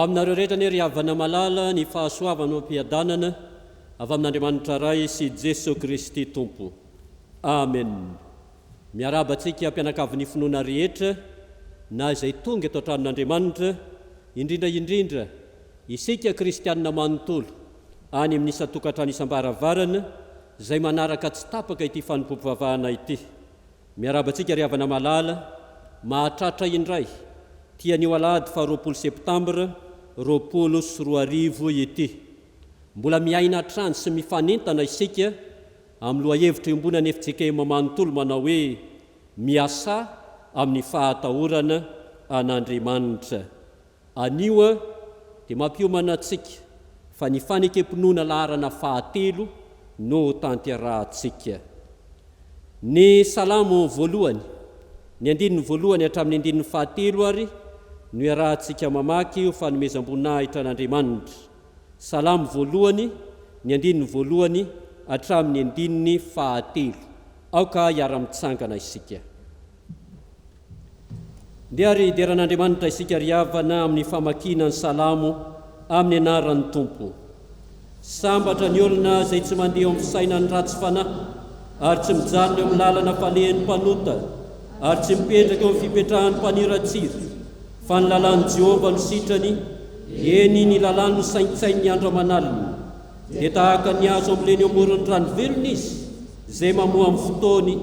aminareo rehetra ny ry havana malala ny fahasoavana mampiadanana avy amin'Andriamanitra ray sy Jesosy Kristy Tompo. Amen. Miarabantsika ampianakavy ny finoana rehetra na izay tonga eto an-tranon'Andriamanitra, indrindra isika kristianina manontolo any amin'ny isan-tokantrano isam-baravarana izay manaraka tsy tapaka ity fanompom-pivavahana ity. Miarabantsika ry havana malala mahatratra indray tian'io alahady fa 20 septambra 2024 ity. Mbola miaina hatrany sy mifanentana isika amin'ny lohahevitra iombonany FJKM manontolo manao hoe miasa amin'ny fahatahorana an'Andriamanitra. Anio dia mampiomana antsika fa ny fanekempinoana laharana fahatelo no tanterahantsika. Ny salamo voalohany, ny andininy voalohany hatramin'ny andininy fahatelo ary no iarahantsika mamaky ho fanomezam-boninahitra an'Andriamanitra. Salamo voalohany, ny andininy voalohany hatramin'ny andininy fahatelo. Aoka iara-mitsangana isika. Dia ary deran'Andriamanitra isika ry havana amin'ny famakiana ny salamo amin'ny anaran'ny Tompo. Sambatra ny olona izay tsy mandeha amin'ny fisainany ratsy fanahy, ary tsy mijanona eo amin'ny lalana falehan'ny mpanota, ary tsy mipetraka eo amin'ny fipetrahan'ny mpaniratsiry, fa ny lalàn'i Jehova no sitrany, eny ny lalàny no saintsainy ny andro aman'alina. Dia tahaka ny azo amileny eo amoron'ny rano velona izy, izay mamoa amin'ny fotoany,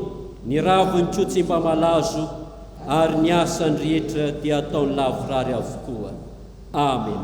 ny raviny tso tsy mba malazo, ary ny asany rehetra dia ataony lavorary avokoa. Amen.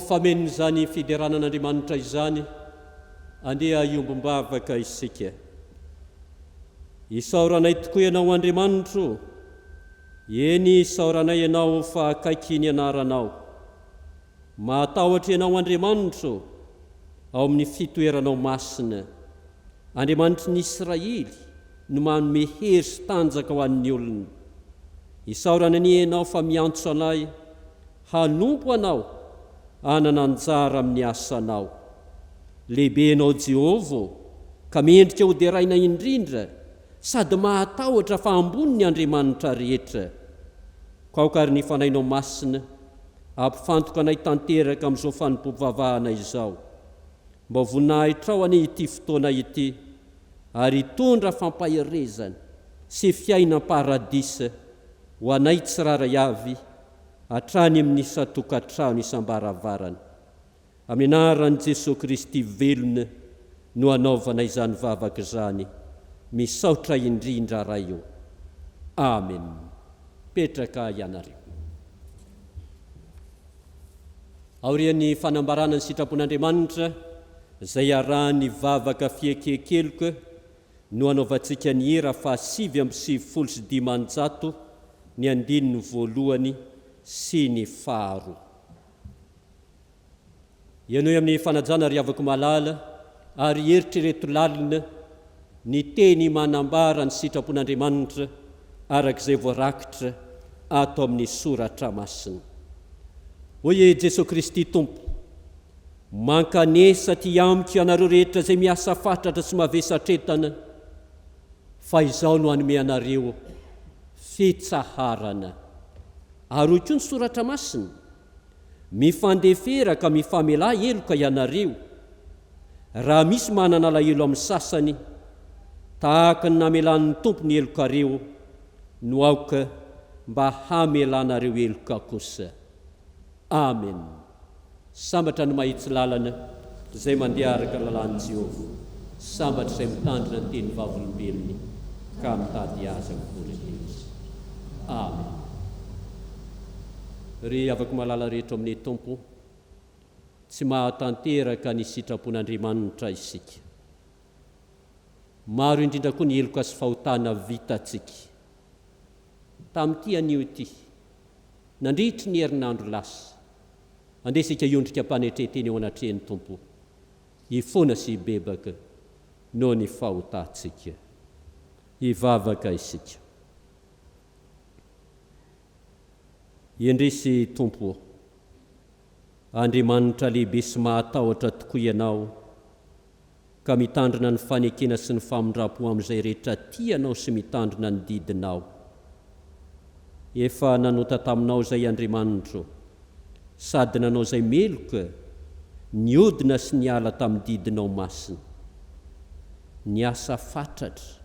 Famen'izany fideranan'Andriamanitra izany, andeha iombom-bavaka isika. Isaoranay tokoa ianao Andriamanitro, eny isaoranay ianao fa akaiky ny anaranao. Mahatahotra ianao Andriamanitro ao amin'ny fitoeranao masina. Andriamanitry ny Israely no manome hery sy tanjaka ho an'ny olona. Isaoranany ianao fa miantso anay, hanompo anao anana anjara amin'ny asanao. Lehibe ianao Jehova, ka mendrika ho deraina indrindra, sady mahatahotra fa ambony ny Andriamanitra rehetra. Kaoka ary ny fanainao masina, ampifantoka anay tanteraka amin'izao fanompom-pivavahana izao. Mba voninahitra ao any ity fotoana ity, ary hitondra fampaherezana sy fiainam-paradisa ho anay tsiraray avy, hatrany amin'ny isan-tokantrano isam-baravarana. Amin'ny anaran'i Jesosy Kristy velona no anaovana izany vavaka izany, misaotra indrindra ray io. Amen. Petraka ianareo. Aorian'ny fanambarana ny sitrapon'Andriamanitra izay arahany vavaka fiekekeloka no anaovantsika ny hira fa 775 ny andininy voalohany sy ny faharoa. Ianao amin'ny fanajana ry havako malala ary eritrereto lalina ny teny manambara ny sitrapon'Andriamanitra arak'izay voarakitra ato amin'ny soratra masina. Hoy Jesosy Kristy Tompo, mankanesa ty amiko ianareo rehetra izay miasa fatratra sy mavesatretana, fa izao no hanome anareo fitsaharana. Ary hoy koa ny soratra masina, mifandefera ka mifamela heloka ianareo, raha misy manana alahelo amin'ny sasany, tahaka ny namelan'ny tompo ny helokareo, no aoka mba hamelanareo heloka kosa. Amen. Sambatra ny mahitsy lalana izay mandeha araka lalàn'i Jehovah, sambatra izay mitandrina ny teny vavolombelony ka mitady azy akory izy. Amen. Ry avaka malala rehetra amin'ny tompo, tsy mahatanteraka ny sitrapon'Andriamanitra isika. Maro indrindra koa ny heloka sy fahotana vitantsika. Tamin'ity anio ity, nandritry ny herinandro lasa, andesika iondrika mpanetreteny eo anatrehan'ny tompo, hifoana sy hibebaka noho ny fahotantsika. Hivavaka isika. Iendrisy tompo, Andriamanitra lehibe sy mahatahotra tokoa ianao, ka mitandrina ny fanekena sy ny famindram-po amin'izay rehetra tianao sy mitandrina ny didinao. Efa nanota taminao izay Andriamanitra, sady nanao izay meloka, niodina sy niala tamin'ny didinao masina. Niasa fatratra,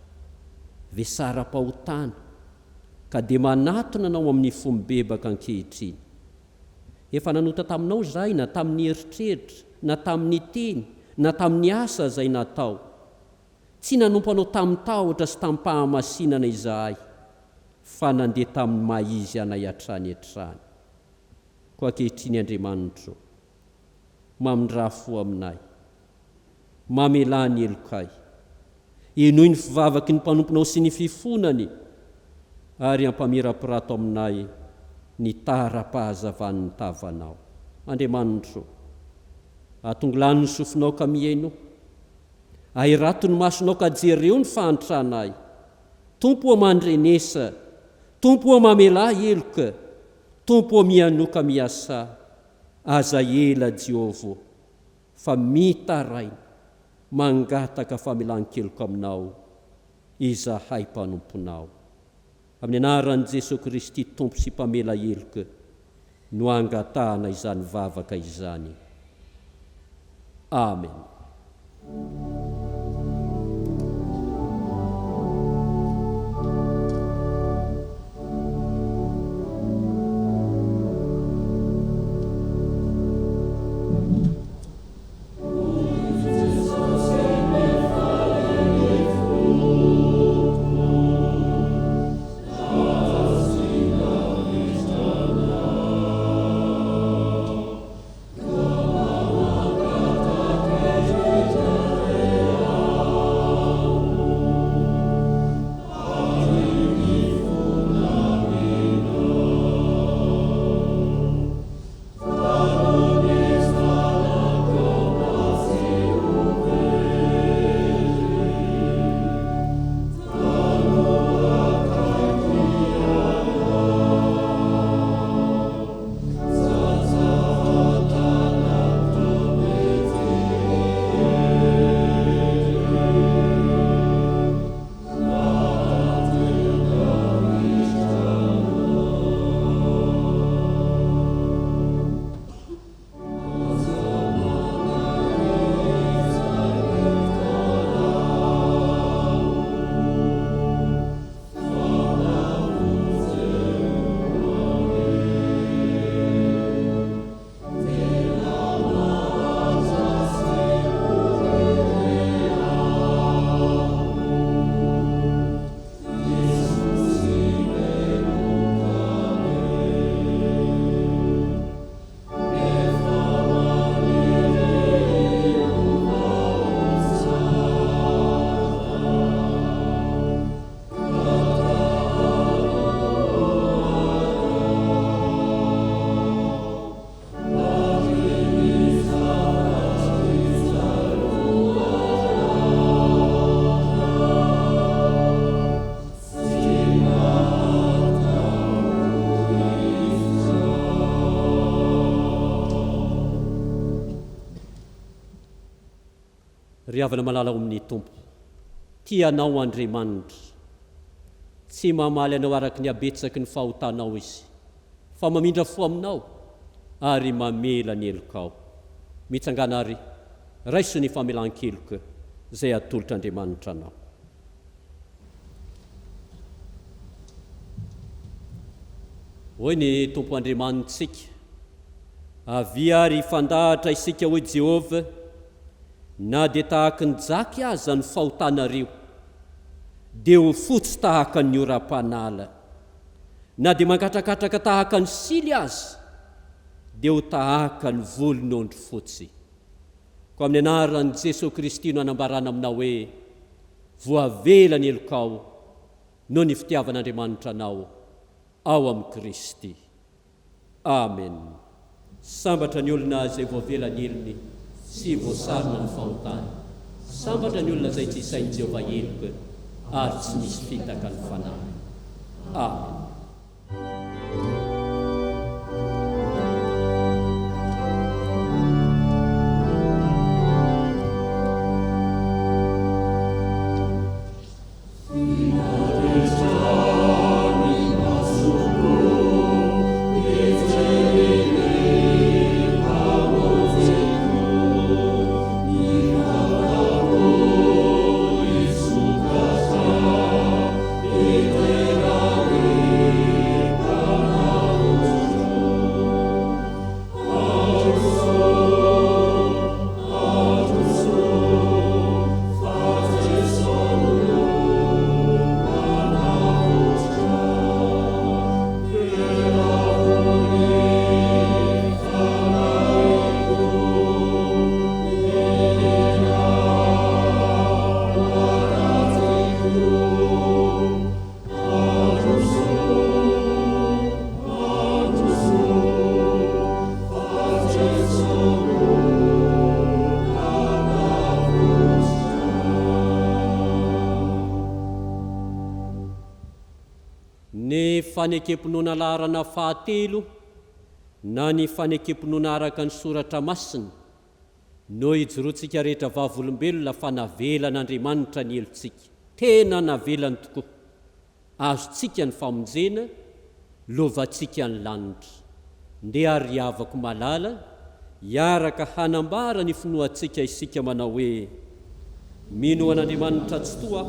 vesaram-pahotana, ka dia manatona anao amin'ny fombebaka ankehitriny. Efa nanota taminao izay na tamin'ny eritreritra, na tamin'ny teny, na tamin'ny asa izay natao. Tsy nanompo anao tamin'ny tahotra sy tamin'ny fahamasinana izahay, fa nandeha tamin'ny maizy anay hatrany hatrany. Koa ankehitriny Andriamanitra, mamindra-fo aminay, mamela ny helokay, enoy ny fivavaky ny mpanomponao sy ny fifonany, ary ampamirapirato aminay ny tara-pahazavan'ny tavanao. Andriamanitra, atongolany ny sofinao ka miaino, ahirato ny masonao ka jereo ny fahantranaay. Tompo o mandrenesa, tompo o mamela heloka, tompo o mianoka miasa, aza ela Jehovah, fa mitaraina, mangataka famelan-keloka aminao, izahay mpanomponao. Amin'ny anaran'i Jesosy Kristy tompo sy mpamela heloka, no angatahana izany vavaka izany. Amen. ry havana malala ao amin'ny tompo. Tianao Andriamanitra, tsy mamaly anao araka ny abetsaky ny fahotanao izy, fa mamindra fo aminao ary mamela ny elokao. Mitsangana ary raiso ny famelan-keloka izay atolotra Andriamanitra anao. Hoy ny Tompo Andriamanitsika, avia ary fandahatra isika hoy Jehova, na dia tahaka ny jaky aza ny fahotanareo, dia ho fotsy tahaka ny oram-panala, na dia mankatrakatra tahaka ny sily aza, dia ho tahaka ny volon'ondry fotsy. Ko amin'ny anaran'i Jesosy Kristy no anambarana aminao hoe voavela ny elokao noho ny fitiavan'Andriamanitra anao ao amin'ny Kristy. Amen. Sambatra ny olona izay voavela ny elony sy voasarona ny fahotany. Sambatra ny olona izay tsy isain'i Jehovah eloka ary tsy misy fitaka ny fanahy. Amen. Fanekempinoana laharana fahatelo na ny fanekempinoana araka ny soratra masina no hijoroantsika rehetra vavolombelona fa navelan'Andriamanitra ny elontsika, tena navelany tokoa. Azontsika ny famonjena, lovantsika ny lanitra. Ndeha ariavako malala hiaraka hanambara ny finoantsika isika manao hoe mino an'Andriamanitra tsy toa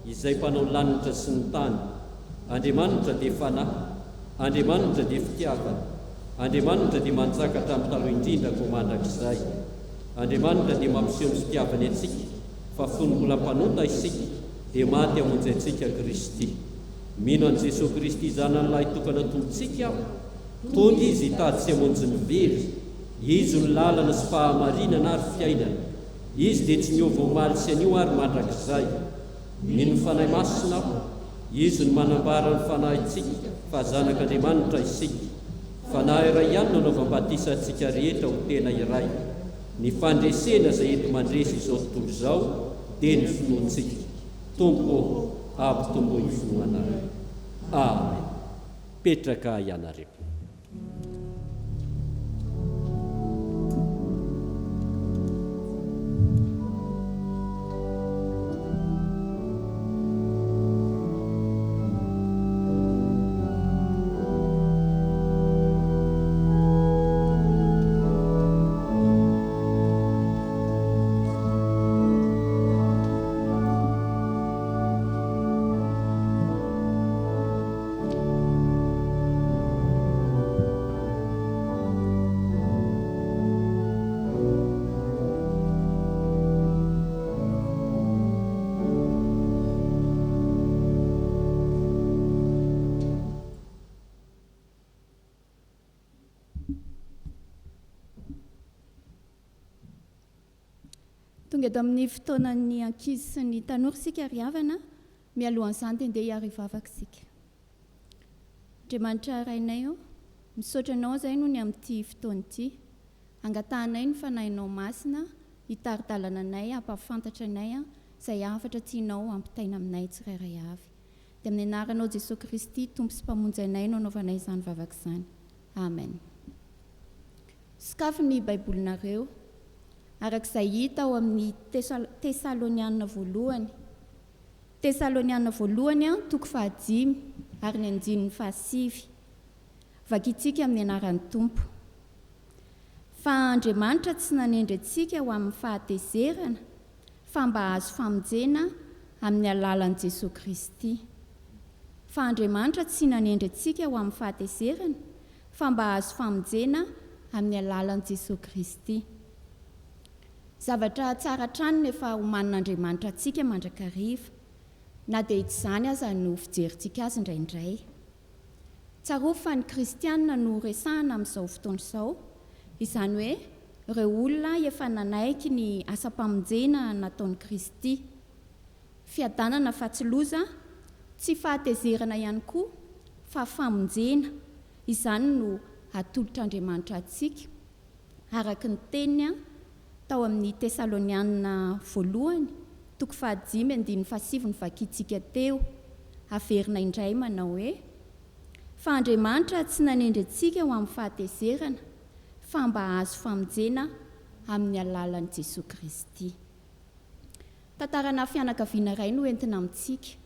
izay mpanao ny lanitra sy ny tany. Andriamanitra dia fanahy, Andriamanitra dia fitiavana, Andriamanitra dia manjaka hatramin'ny taloha indrindra ko mandrakizay. Andriamanitra dia mampiseho ny fitiavany antsika, fa fony mbola mpanota isika dia maty hamonjy antsika Kristy. Mino an' Jesosy Kristy zanany lahy tokana tombontsika aho, tonga izy hitady sy hamonjy ny very, izy ny lalana sy fahamarinana ary fiainana, izy dia tsy miova omaly sy anio ary mandrakizay. Mino ny fanahy masina aho, izy ny manambara ny fanahitsika fa zanak'Andriamanitra isika. Fanahy iray ihany no anaovam-batisa antsika rehetra ho tena iray. Ny fandresena izay ento mandresy izao tontolo izao dia ny finoantsika. Tompo ampitombo ny finoana. Amen. Petraka ianareo. Tonga eto amin'ny fotoanan'ny ankizy sy ny tanora sika riavana, mialohan'izany dia andeha hiarivavaka sika. Andriamanitra rainay ao, misaotra anao izay no ny amin'ity fotoana ity, angatahanay ny fanahinao masina, hitaridalana anay, hampafantatra anay izay hafatra tianao ampitaina aminay tsirairay avy. Dia amin'ny anaranao Jesosy Kristy, Tompo sy mpamonjy anay no anaovanay izany vavaka izany. Amen. Sokafy ny baibolinareo arak'izay hita ao amin'ny Tesalonianina voalohany. Tesalonianina voalohany toko 5 ary ny 7. Vakitsika amin'ny anaran'ny Tompo. Fa Andriamanitra tsy nanendry antsika ho amin'ny fahatezerana, fa mba hahazo famonjena amin'ny alalan'i Jesosy Kristy. Fa Andriamanitra tsy nanendry antsika ho amin'ny fahatezerana, fa mba hahazo famonjena amin'ny alalan'i Jesosy Kristy. Zavatra tsara trano efa homanin'Andriamanitra antsika mandrakariva, na dia tsy izany aza no fijerintsika azy indraindray. Tsaroa fa ny kristianina no resahana amin'izao fotoana izao, izany hoe ireo olona efa nanaiky ny asa-pamonjena nataon'i Kristy. Fiadanana fa tsy loza, tsy fahatezerana ihany koa, fa famonjena. Izany no atolotr'Andriamanitra antsika. Araka ny teniny tao amin'ny Tesalonianina voalohany, toko 5:7 vakitsika teo, averina indray manao hoe: fa Andriamanitra tsy nanendry antsika ho amin'ny fahatezerana, fa mba hahazo famonjena amin'ny alalan'i Jesosy Kristy. Tantarana fianakaviana iray no entina amintsika.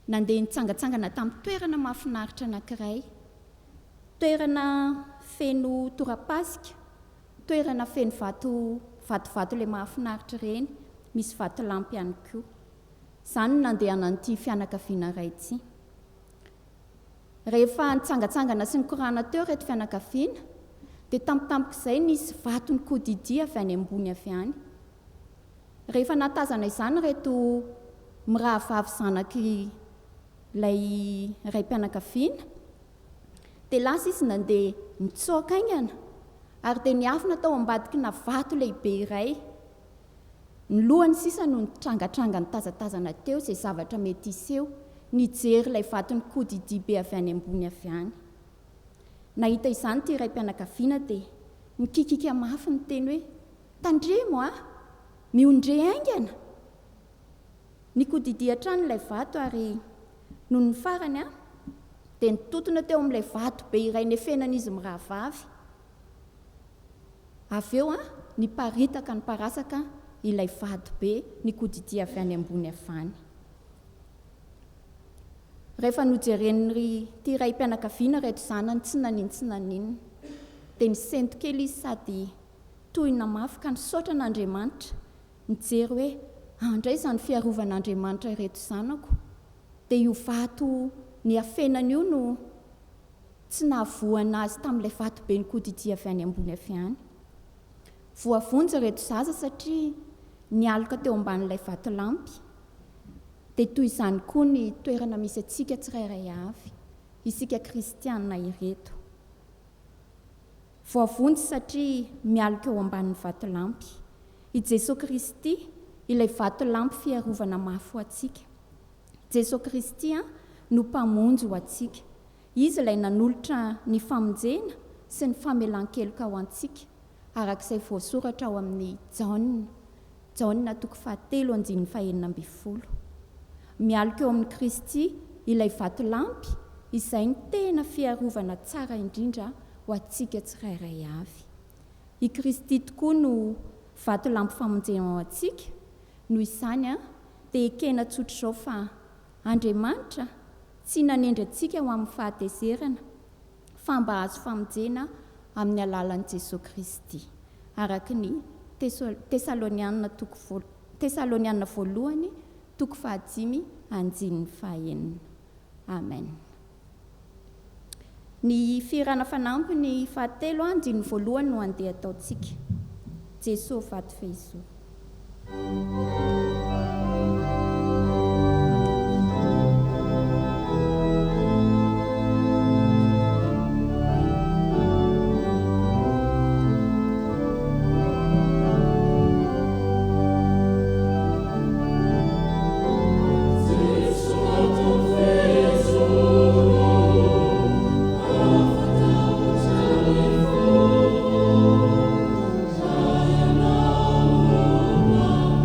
Nandeha nitsangatsangana tamin'ny toerana mahafinaritra anankiray. Toerana feno torapasika, toerana feno vatovato ilay mahafinaritra ireny, misy vatolampy ihany koa. Izany nandeha an'ity fianakaviana iray ity. Rehefa nitsangatsangana sy nikorana teo reto fianakaviana, dia tampotampok'izay nisy vato nikodidi avy any ambony avy any. Rehefa natazana izany reto mirahavavy zanaky ilay raim-pianakaviana, dia lasa izy nandeha mitsoaka aingana, ary dia niafina tao ambadikina vato lehibe iray. Ny lohany sisa no nitrangatranga nitazatazana teo izay zavatra mety iseho, nijery ilay vato nikodidi be avy any ambony avy any. Nahita izany ity raim-pianakaviana dia mikikika mafy ny teny hoe: tandremo miondre aingana. Nikodidi hatrany ilay vato ary noho ny farany dia nitotona teo amin'ilay vato be iray nefenan'izy mirahavavy. Avy eo niparitaka niparasaka ilay vato be nikodidi avy any ambony avy any. Rehefa nojeren'ny ity raim-pianakaviana reto zanany tsy naninona, dia nisento kely izy sady tohina mafy ka nisaotra an'Andriamanitra, nijery hoe andray izany fiarovan'Andriamanitra ireto zanako, dia io vato ny afenany io no tsy nahavoana azy tamin'ilay vato be nikodidi avy any ambony avy any. Voavonjy reto zaza satria nialoka teo ambanin'ilay vatolampy. Dia toy izany koa ny toerana misy antsika tsirairay avy, isika kristianina ireto. Voavonjy satria mialoka eo ambanin'ny vatolampy. I Jesosy Kristy, ilay vatolampy fiarovana mafy ho antsika. Jesosy Kristy no mpamonjy ho antsika. Izy ilay nanolotra ny famonjena sy ny famelan-keloka ho antsika, arak'izay voasoratra ao amin'ny Jaona toko 7:9. Mialoka eo amin'ny Kristy ilay vatolampy, izay ny tena fiarovana tsara indrindra ho antsika tsirairay avy. I Kristy tokoa no vatolampy famonjena ho antsika, noho izany dia ekena tsotra izao fa Andriamanitra tsy nanendry antsika ho amin'ny fahatezerana, fa mba hahazo famonjena amin'ny alalan'i Jesosy Kristy. Araka ny Tesalonianina voalohany toko 5:9. Amen. Ny firana fanampy ny 7:1 no andeha ataontsika. Jesosy vato fehizo.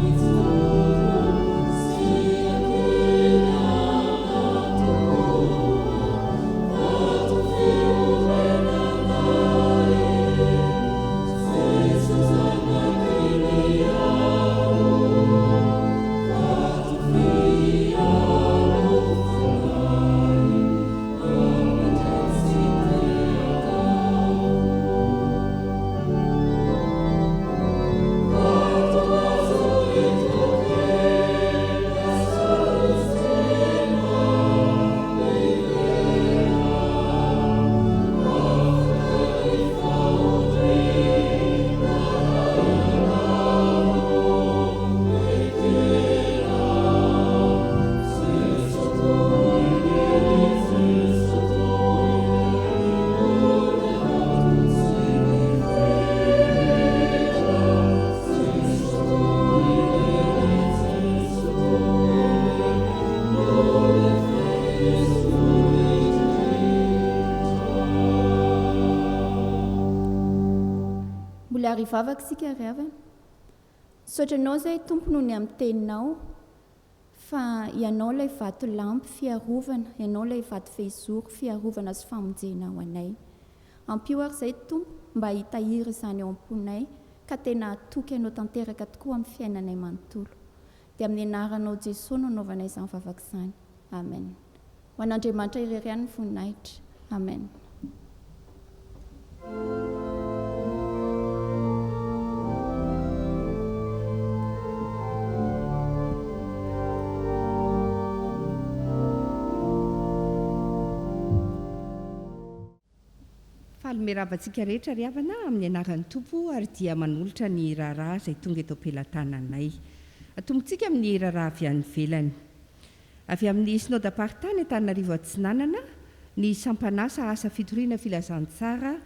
It's Mbola rivavaka sika ry havana. Sotranao zay tompo noho ny amin'ny teninao fa ianao ilay vato lampy fiarovana, ianao ilay vato fehizoro fiarovana sy famonjena ho anay. Ampio ary izay tompo mba hitahiry izany ao am-ponay ka tena atoky ianao tanteraka tokoa amin'ny fiainanay manontolo. Dia amin'ny anaranao Jesosy no anaovanay izany vavaka izany. Amen. Ho an'Andriamanitra irery ihany ny voninahitra. Amen. Falomeravantsika rehetra ry havana amin'ny anaran'ny Tompo ary dia manolotra ny raharaha izay tonga eto am-pelantananay. Atombotsika amin'ny raharaha avy any ivelany. Avy amin'ny synodam-paritany Antananarivo Atsinanana ny sampanasa asa fitoriana filazantsara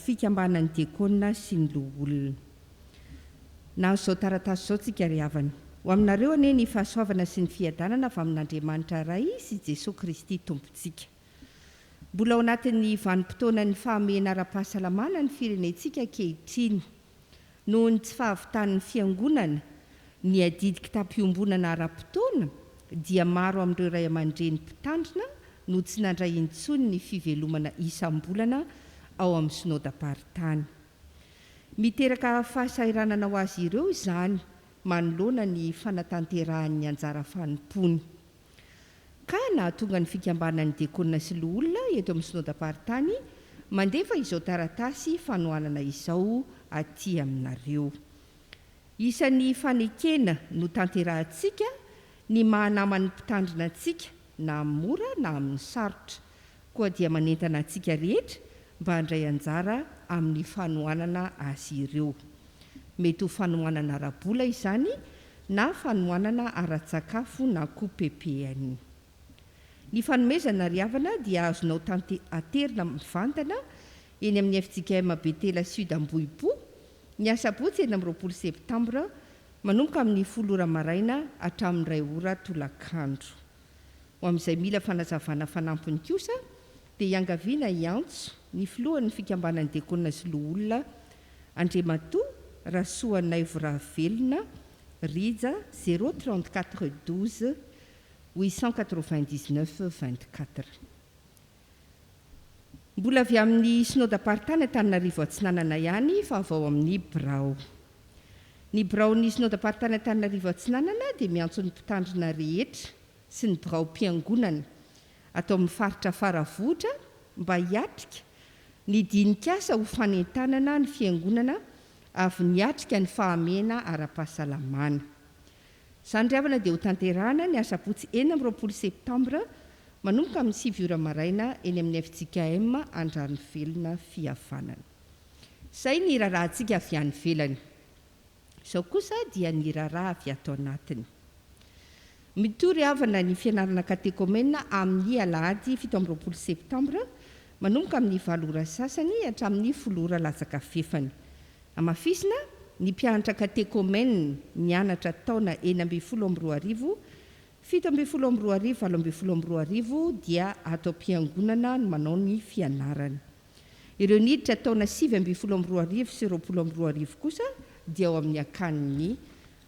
fikambanan'ny diakona sy ny loholona. Nahazo izao taratasy izao tsika ry havana. Ho aminareo anie ny fahasoavana sy ny fiadanana avy amin'Andriamanitra iray sy Jesosy Kristy tompontsika. Mbola ao anatin'ny vanim-potoana ny fahamehana ara-pahasalamana ny firenentsika ankehitriny. Noho ny tsy fahavitan'ny fiangonana ny adidy kitampiombonana ara-potoana dia maro amin'ireo ray aman-dreny mpitandrina no tsy nandray intsony ny fivelomana isam-bolana ao amin'ny synodam-paritany. Miteraka fahasairanana ho azy ireo izany manoloana ny fanatanterahany anjara fanompony. Ka nahatonga ny fikambanan'ny diakona sy loholona eto amin'ny synodam-paritany mandefa izao taratasy fanohanana izao aty aminareo. Isan'ny fanekena no tanterahantsika ny mahanaman'ny mpitandrina antsika na amin'ny mora na amin'ny sarotra, koa dia manentana antsika rehetra mba handray anjara amin'ny fanohanana azy ireo. Mety ho fanohanana ara-bola izany na fanohanana ara-tsakafo na koa pepehany. Ny fanomezana ry havana dia azonao aterina mivantana eny amin'ny FJKM Betela Sud Ambohipo ny asabotsy 20 septambra manomboka amin'ny 10 ora maraina hatramin'ny 2 ora tolakandro. Ho amin'izay mila fanazavana fanampiny kosa dia iangaviana iantso ny filohan'ny fikambanan'ny diakona sy loholona Andriamatoa Rasoanaivo Ravelona Rija 034 12 899 24. Mbola avy amin'ny synodam-paritany Antananarivo Atsinanana ihany fa avao amin'ny birao. Ny biraon'ny synodam-paritany Antananarivo Atsinanana dia miantso ny mpitandrina rehetra sy ny birao mpiangonana atao amin'ny faritra faravohitra mba hiatrika ny dinikasa ho fanentanana ny fiangonana avy niatrika ny fahamehana ara-pahasalamana. Izany ry havana dia ho tanterahana ny asabotsy 20 septambra manomboka amin'ny 7 ora maraina eny amin'ny FJKM Andranovelona Fihavanana. Izay ny raharahantsika avy any ivelany. Izao kosa dia ny raharaha avy ato anatiny. Mitory havana ny fianarana katekomena amin'ny alahady 17 septambra manomboka amin'ny 9 ora sasany hatramin'ny 10 ora latsaka fefany. Amafisina ny mpianatra katekomena mianatra taona 12 7 dia ato am-piangonana no manao ny fianarana. Ireo niditra taona 12 sy 12 kosa dia ao amin'ny akaniny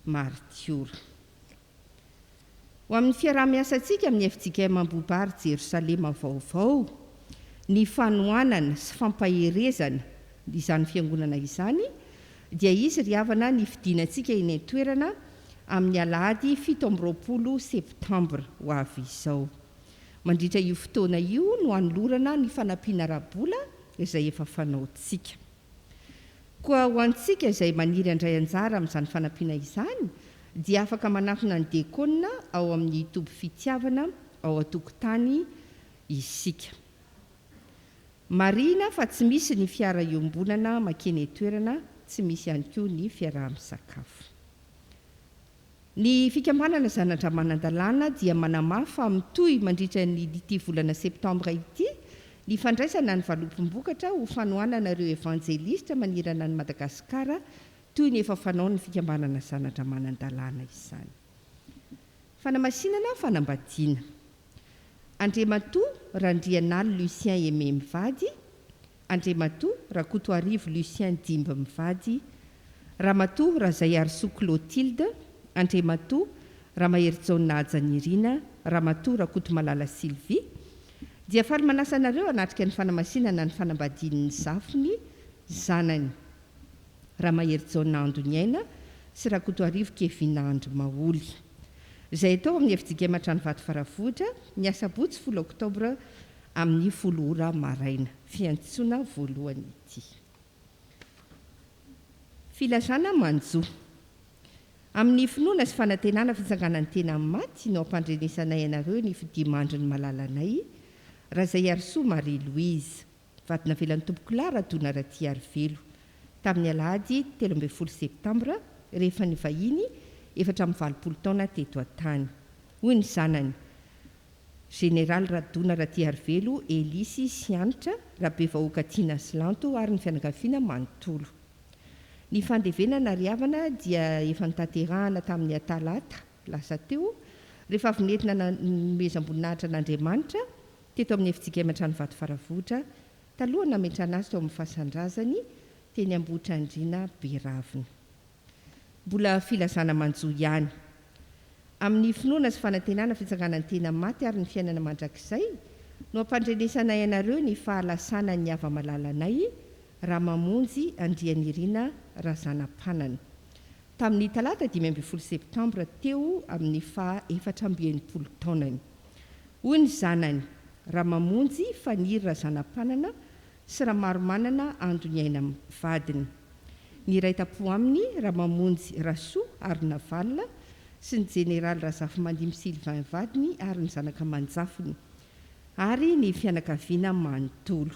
Martiora. Ho amin'ny fiaraha-miasantsika amin'ny FJKM Ambobary Jerosalema vaovao, ny fanohanana sy fampaherezana izany fiangonana izany dia izy ry havana ny fidinantsika eny an-toerana amin'ny alahady 17 septambra ho avy izao. Mandritra io fotoana io no hanolorana ny fanampiana ara-bola izay efa fanaontsika. Koa ho antsika izay maniry handray anjara amin'izany fanampiana izany dia afaka manafina ny diakona ao amin'ny toby fitiavana ao an-tokotany isika. Marina fa tsy misy ny fiara iombonana makeny toerana, tsy misy ihany koa ny fiaraha-misakafo. Ny fikambanana zanatra manan-dalàna dia manamafa mitohy mandritra ny ity volana septambra ity ny fandraisana ny valopim-bokatra ho fanohanana ireo evanjelista manirana ny Madagasikara toy ny efa fanao ny fikambanana zanatra manan-dalàna izany. Fanamasinana fanambadiana. Andriamatoa Randrianaly Lucien Aimé Mivady, Andriamatoa Rakoto Arivo Lucien Dimba Mivady, Ramatoa Razayarso Clotilde, Andriamatoa Ramahery Naja Nirina, Ramatoa Rakoto Malala Sylvie. Dia faly manasa anareo anatrika ny fanamasinana ny fanambadian'ny zafiny zanany Ramahery Andoniaina sy Rakoto Arivo Kevinandro Maholy. Izay atao amin'ny efijigematra ny Vato Faravohitra ny Asabotsy 10 Oktobra amin'ny 10 ora maraina. Fiantsoana voalohany ity. Filazana Manjo. Amin'ny finoana sy fanantenana fitsanganan'ny tena maty no ampandrenesanay anareo ny fidimandry ny malalanay Razayarso Marie Louise, vadina velan'ny tompoko lara Dona Raty Arivelo, tamin'ny alahady 13 Septambra rehefa ny vahiny 420 taona teto an-tany. Hoy ny zanany Général Dona Raty Arivelo Elisy Sianitra Rabevahoaka Tina Slanto ary ny fianakaviana manontolo. Ny fandevenana riavana dia efa nitanterahana tamin'ny Talata lasa teo rehefa avy nentina nomezam-boninahitra n'Andriamanitra teto amin'ny efijigematra ny Vato Faravohitra taloha nametrana azy teo amin'ny fahasandrazany teny Ambohitrandriana Beravina. Mbola filazana Manjo ihany. Amin'ny finoana sy fanantenana fitsanganan'ny tena maty ary ny fiainana mandrakizay no ampandrenesanay anareo ny fahalasana ny ava-malalanay Ramamonjy Andrianirina Razanampanana tamin'ny Talata 15 Septambra teo amin'ny faha 490 taonany. Hoy ny zanany Ramamonjy Faniry Razanampanana sy Ramaromanana Andoniaina vadiny. Ny ray tapo aminy Ramamonjy Rasoa ary Navalina sy ny Général Razafy Mandimy Sylvain vadiny ary ny zanaka manjafiny ary ny fianakaviana manontolo.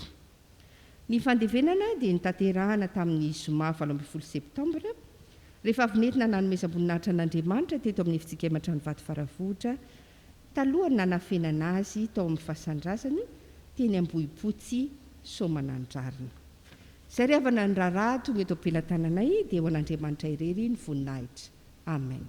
Ny fandevenana dia nitanterahana tamin'ny zoma 17 Septambra rehefa avy nentina nanomezam-boninahitra n'Andriamanitra teto amin'ny efijigematra ny Vato Faravohitra talohany nanafenana azy tao amin'ny fahasandrazany teny Ambohipotsy Soamanandrarina. Izay ry havana ny raharaha tonga eto am-pelantananay dia ho an'Andriamanitra irery ny voninahitra. Amen.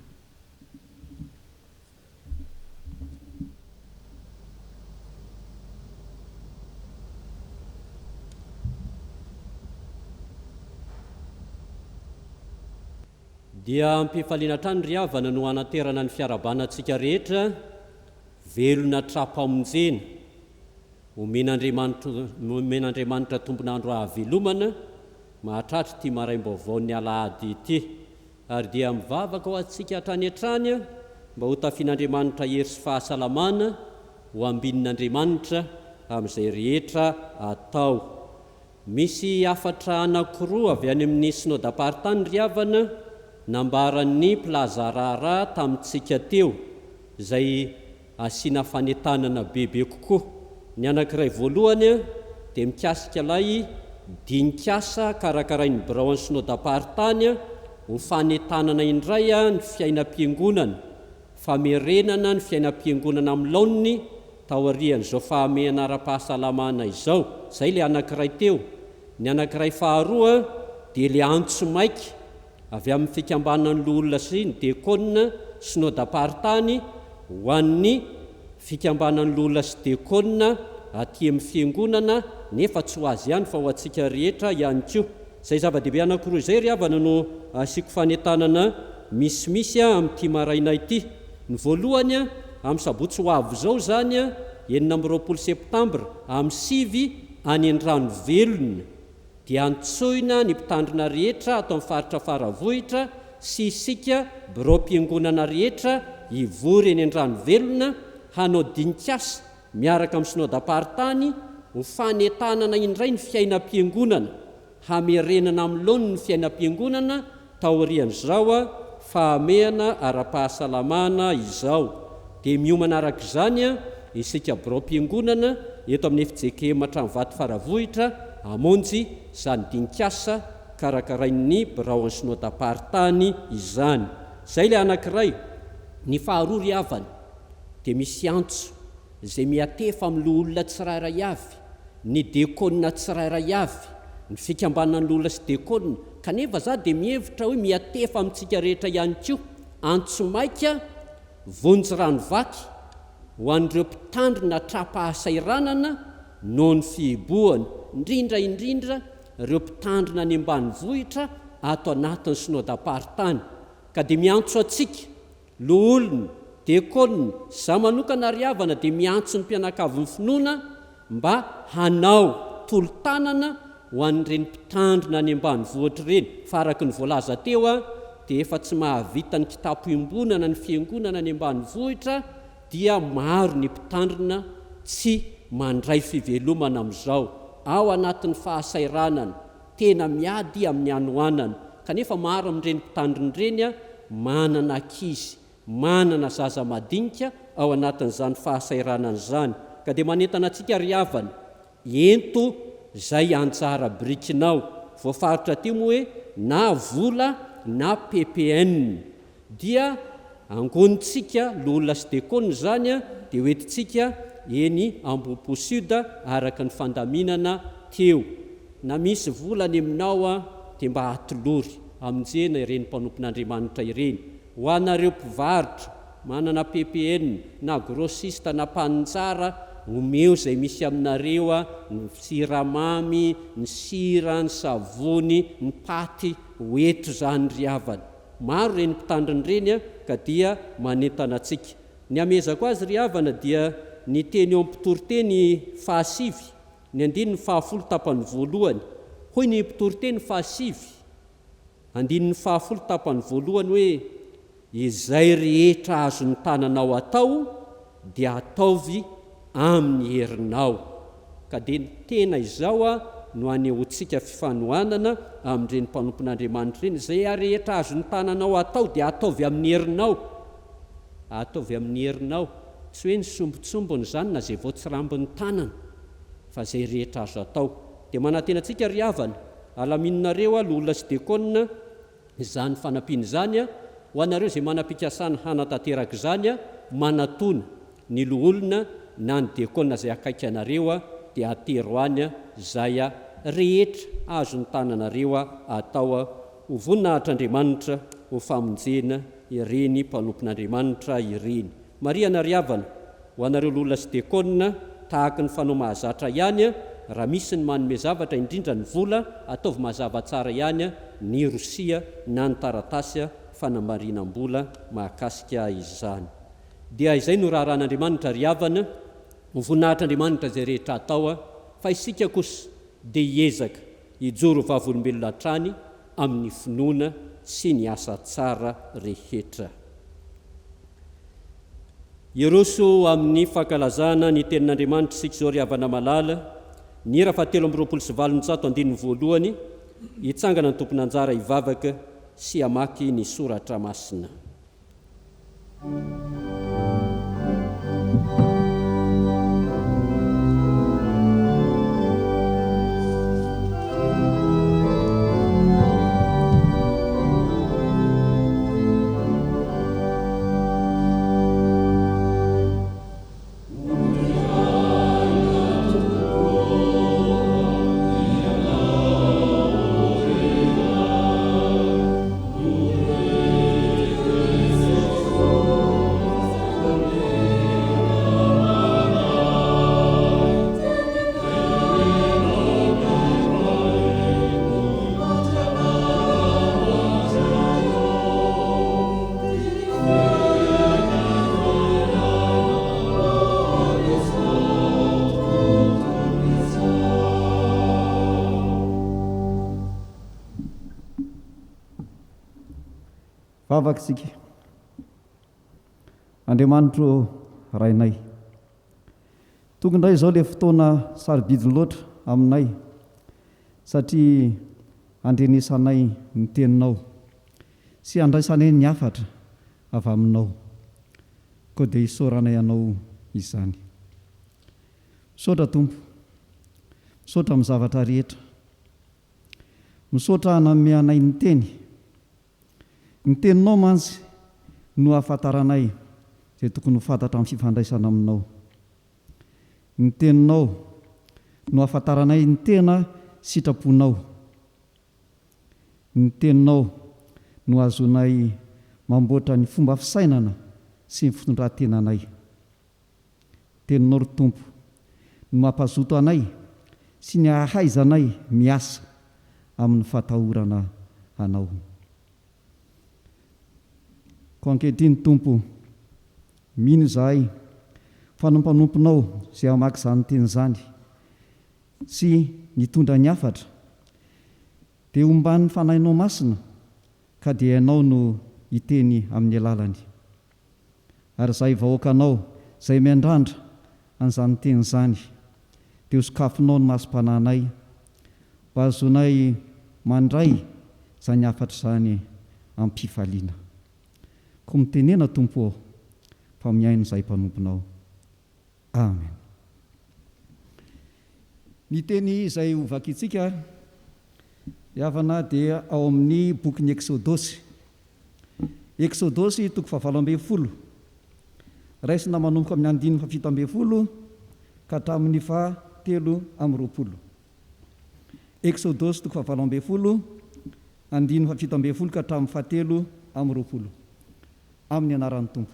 Dia ampifaliana trany ry havana no anaterana ny fiarabanantsika rehetra velona trapamonjena omen'Andriamanitra tombonandro hahavelomana mahatratra ity maraim-baovaon'ny alahady ity ary dia mivavaka ho antsika hatrany hatrany mba ho tafian'Andriamanitra hery sy fahasalamana ho ambinin'Andriamanitra amin'izay rehetra atao. Misy afatra anankiroa avy any amin'ny synodam-paritany ry havana nambaran'ny plazarara tamintsika teo izay asiana fanetanana bebe kokoa. Ny anankiray voalohany dia mikasika ilay dinikasa karakarain'ny birao ny synodam-paritany ho fanetanana indray ny fiainam-piangonana, famerenana ny fiainam-piangonana amin'ny laoniny taorian'izao fahamehana ara-pahasalamana izao. Izay ilay anankiray teo. Ny anankiray faharoa dia ilay antso maika avy amin'ny fikambanan'ny olona sy ny dekona synodam-paritany ho an'ny fikambanan'ny olona sy dekona aty amin'ny fiangonana nefa tsy ho azy ihany fa ho antsika rehetra ihany koa. Izay zava-dehibe anankiroa izay ry havana no asiako fanetanana misimisy amin'ity maraina ity. Ny voalohany amin'ny sabotsy ho avy izao zany 20 Septambra amin'ny 7 any Andrano Velona dia antsoina ny mpitandrina rehetra atao amin'ny faritra Faravohitra sy isika birao mpiangonana rehetra hivory eny Andrano Velona hanao dinikasa miaraka amin'ny synodam-paritany ho fanetanana indray ny fiainam-piangonana, hamerenana amin'ny laoniny ny fiainam-piangonana taorian'izao fahamehana ara-pahasalamana izao. Dia miomana araka izany isika birao mpiangonana eto amin'ny efijigematra ny Vato Faravohitra hamonjy izany dinikasa karakarain'ny birao ny synodam-paritany izany. Izay ilay anankiray. Ny faharoa ry havana dia misy antso izay miatefa amin'ny olona tsirairay avy, ny dekona tsirairay avy, ny fikambanan'ny olona sy dekona, kanefa za dia mihevitra hoe miatefa amintsika rehetra ihany koa antso maika vonjy ranovaky ho an'ireo mpitandrina trapahasairanana noho ny fihibohany indrindra ireo mpitandrina ny ambanivohitra ato anatin'ny synodam-paritany ka dia miantso atsika loholona diakonina za manokana riavana dia miantso ny mpianakavin'ny finoana mba hanao tolo-tanana ho an'ireny mpitandrina ny ambanivohitra ireny fa araka ny voalaza teo dia efa tsy mahavita ny kitapo-imbonana ny fiangonana ny ambanivohitra dia maro ny mpitandrina tsy mandray fivelomana amin'izao ao anatin'ny fahasairanana tena miady amin'ny anoanana kanefa maro amin'ireny mpitandrina ireny manana ankizy manana zaza madinika ao anatin'izany fahasairanana izany ka dia manentana antsika riavana ento izay anjara brikinao voafaritra teo moa hoe na vola na PPN dia angonitsika loholona sy diakonina izany dia hoentintsika eny Ambohipo Sud araka ny fandaminana teo na misy volany aminao dia mba atolory aminjena ireny mpanompon'Andriamanitra ireny ho anareo mpivarotra manana PPN na grossiste na mpanjara omeo izay misy aminareo ny siramamy ny sira ny savony ny paty hoeto izany riavana maro ireny mpitandrina ireny ka dia manentana antsika ny amezako azy riavana dia ny teny eo ampitoroteny fahasivy ny andininy fahafolo tapany voalohany hoy ny mpitoroteny fahasivy andininy fahafolo tapany voalohany hoe izay rehetra azo ny tananao atao dia ataovy amin'ny herinao ka dia tena izao no anehoantsika fifanohanana amin'ireny mpanompon'Andriamanitra ireny izay rehetra azo ny tananao atao dia ataovy amin'ny herinao ataovy amin'ny herinao tsy hoe ny sombotsombony izany na izay voatsirambin'ny tanana fa izay rehetra azo atao dia manantena antsika riavana alaminonareo loholona sy diakonina izany fanampiana izany ho anareo izay manam-pikasana hanatanteraka izany manatona ny loholona na ny diakonina izay akaiky anareo dia atero any izay rehetra azo ny tananareo atao ho voninahitr'Andriamanitra ho famonjena ireny mpanompon'Andriamanitra ireny mariana riavana ho anareo loholona sy diakonina tahaka ny fanao mahazatra ihany raha misy ny manome zavatra indrindra ny vola ataovy mazava tsara ihany ny rosia na ny taratasy fanambarinam-bola mahakasika izany dia izay no raharan'Andriamanitra riavana ho voninahitr'Andriamanitra izay rehetra atao fa isika kosa dia hiezaka hijoro vavolombelona hatrany amin'ny finoana sy ny asa tsara rehetra. Ieroso amin'ny fankalazana ny tenin'Andriamanitra isika izao riavana malala ny hira 720 hitsangana ny tompon'anjara hivavaka sy hamaky ny soratra masina. Vavaksika Andriamanitro rainay tonga indray izao ilay fotoana sarobidy loatra aminay satria andrenesanay ny teninao sy andraisanay ny afatra avy aminao koa dia hisaoranay anao izany. Misaotra Tompo, misaotra amin'ny zavatra rehetra, misaotra hanome anay ny teninao mantsy no ahafantaranay izay tokony ho fantatra amin'ny fifandraisana aminao. Ny teninao no ahafantaranay ny tena sitraponao. Ny teninao no azonay mamboatra ny fomba fisainana sy ny fitondran-tenanay. Teninao ry Tompo no mampazoto anay sy ny ahaizanay miasa amin'ny fatahorana anao. Ko ankehitriny Tompo, mino izahay fa ny mpanomponao izay hamaky izany teny izany sy nitondra ny hafatra dia omban'ny fanahinao masina ka dia ianao no hiteny amin'ny alalany. Ary izay vahoakanao izay miandrandra an'izany teny izany dia ho sokafinao ny masom-pananay mba azonay mandray izany hafatra izany ampifaliana. Ko mitenena Tompo fa miaino izay mpanomponao. Amen. Ny teny izay hovakitsika havana dia ao amin'ny bokin'ny Eksodosy. Eksodosy 7:20 raisina manomboka amin'ny 7:20 ka hatramin'ny 7:20. Eksodosy 7:20 7:20 ka hatramin'ny 7:20 amin'ny anaran'ny Tompo.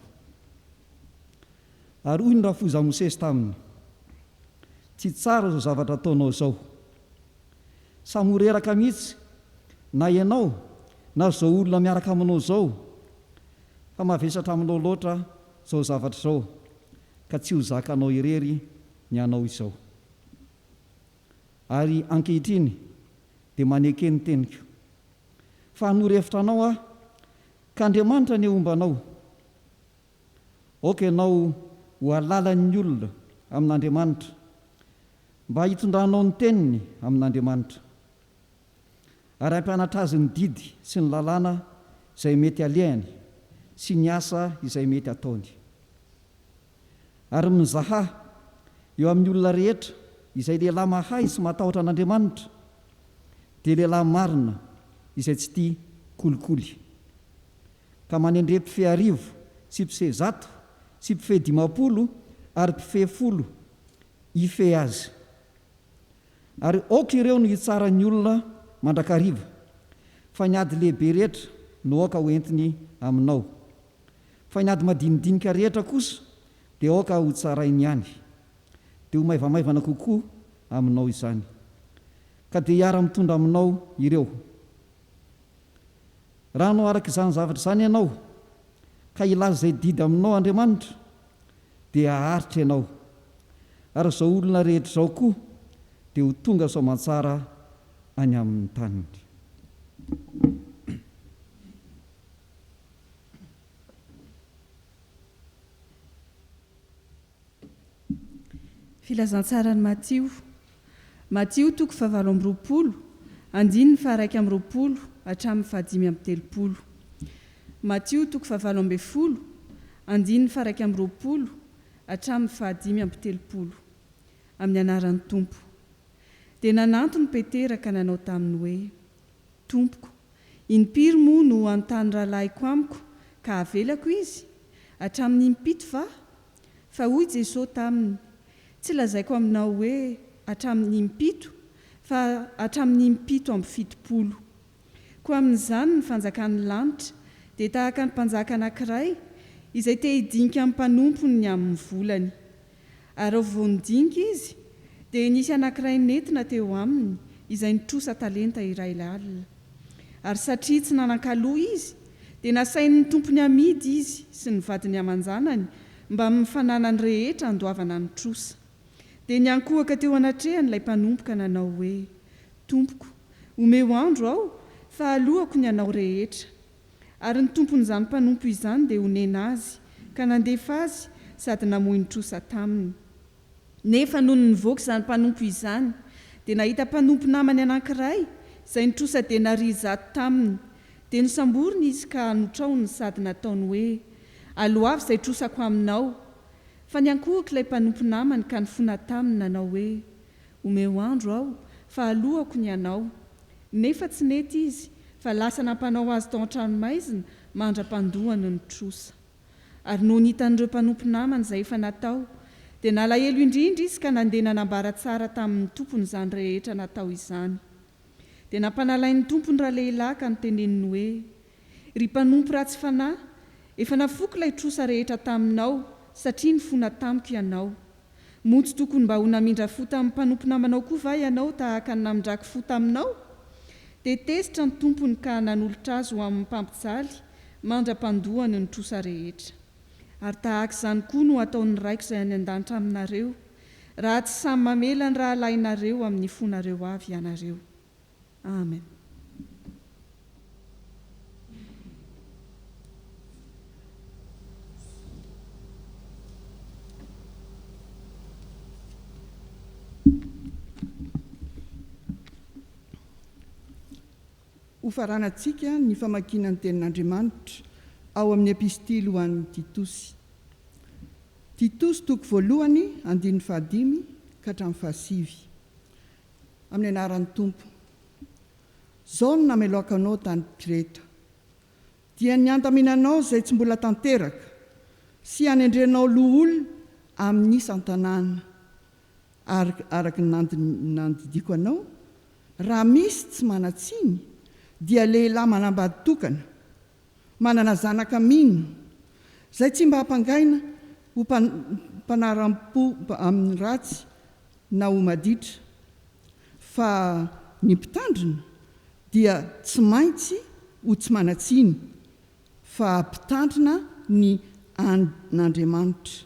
Ary hoy ny rafoza Mosesy taminy: tsy tsara zao zavatra ataonao zao. Samoreraka mihitsy na ianao na zao olona miaraka aminao zao, fa mavesatra aminao loatra zao zavatra zao, ka tsy ho zakanao irery ny anao izao. Ary ankehitriny dia maneke ny teniko, fa hanorefitra anao aho ka Andriamanitra ny ombanao. Oka ianao ho alalan'ny olona amin'Andriamanitra, mba hitondranao ny teniny amin'Andriamanitra, ary ampianatra azy ny didy sy ny lalàna izay mety alehany sy ny asa izay mety ataony. Ary mizaha eo amin'ny olona rehetra izay lehilahy mahay sy matahotra an'Andriamanitra dia lehilahy marina izay tsy tia kolikoly, ka manendre mpife 10 sy mpife 100 sy mpife 50 ary mpife 10 ife azy. Ary oka ireo no hitsaran'ny olona mandrakariva, fa ny ady lehibe rehetra no oka hoentiny aminao, fa ny ady madinidinika rehetra kosa dia oka ho tsarainy ihany, dia ho maivamaivana kokoa aminao izany, ka dia hiara mitondra aminao ireo. Raha no araka izany zavatra izany ianao ka ilaza izay didy aminao Andriamanitra, dia haharitra ianao, ary izao olona rehetra izao koa dia ho tonga soamantsara any amin'ny taniny. Filazantsarany Matio 7:20 andiny fa 1:20 hatramin'ny 5:30. Matio 7:20 andiny fa 1:20 hatramin'ny 5:30 amin'ny anaran'ny Tompo. Dia nanantony Petera ka nanao taminy hoe: Tompoko, impiry moa no antany rahalahyko amiko ka avelako izy? Hatramin'ny impito va? Fa hoy Jesosy taminy: tsy lazaiko aminao hoe hatramin'ny impito, fa hatramin'ny 7:70. Ko amin'izany ny fanjakan'ny lanitra dia tahaka ny mpanjaka anankiray izay te hidinika amin'ny mpanompony ny amin'ny volany. Ary ao voanidinika izy dia nisy anankiray nentina teo aminy izay nitrosa talenta iray alina. Ary satria tsy nanan-kaloha izy dia nasain'ny tompony amidy izy sy ny vadiny aman-janany mba mifanana ny rehetra handoavana ny trosa. Dia niankohaka teo anatrehan'ilay mpanompoka nanao hoe: Tompoko, omeo andro aho fa alohako ny anao rehetra. Ary ny tompon'izany mpanompo izany dia honena azy ka nandefa azy sady namoy ny trosa taminy. Nefa noho ny nivoaka izany mpanompo izany dia nahita mpanompo namany anankiray izay ny trosa dia nary zato taminy, dia nosamboriny izy ka notraony sady nataony hoe: aloavy izay trosako aminao. Fa niankohaka ilay mpanompo namany ka nifona taminy nanao hoe: omeo andro aho fa alohako ny anao. Nefa tsy nety izy, fa lasa nampanao azy tao an-tranomaizina mandra-pandohany ny trosa. Ary noho nitan'ireo mpanompo namany izay efa natao, dia nalahelo indrindra izy ka nandeha nanambara tsara tamin'ny tompony izany rehetra natao izany. Dia nampanalain'ny tompony rahalehilahy ka niteneniny hoe: ry mpanompo ratsy fanahy, efa nafoky ilay trosa rehetra taminao satria nifona tamiko ianao. motsy tokony mba ho namindra fo tamin'ny mpanompo namanao koa va ianao tahaka ny namindraky fo taminao dia tesitra ny tompony ka nanolotra azy ho amin'ny mpampijaly mandra-pandohany ny trosa rehetra ary tahaka izany koa no ataon'ny raiko izay any an-danitra aminareo raha tsy samy mamela ny raha lainareo amin'ny fonareo avy ianareo. Amen. Ho faranantsika ny famakiana ny tenin'Andriamanitra ao amin'ny epistily ho an'ny Titosy. Titosy toko voalohany 5 ka hatramin'ny 7. Amin'ny anaran'ny Tompo. Zao no nameloaka anao tany Kreta. Dia ny andaminanao izay tsy mbola tanteraka sy anendrenao loholona amin'ny isan-tanàna. Araka nandidiko anao, raha misy tsy manatsiny dia lehilahy manambady tokana, manana zanaka mino, izay tsy mba hampangaina ho mpanaram-po amin'ny ratsy na ho maditra, fa ny mpitandrina dia tsy maintsy ho tsy manatsiny, fa mpitandrina ny an'Andriamanitra.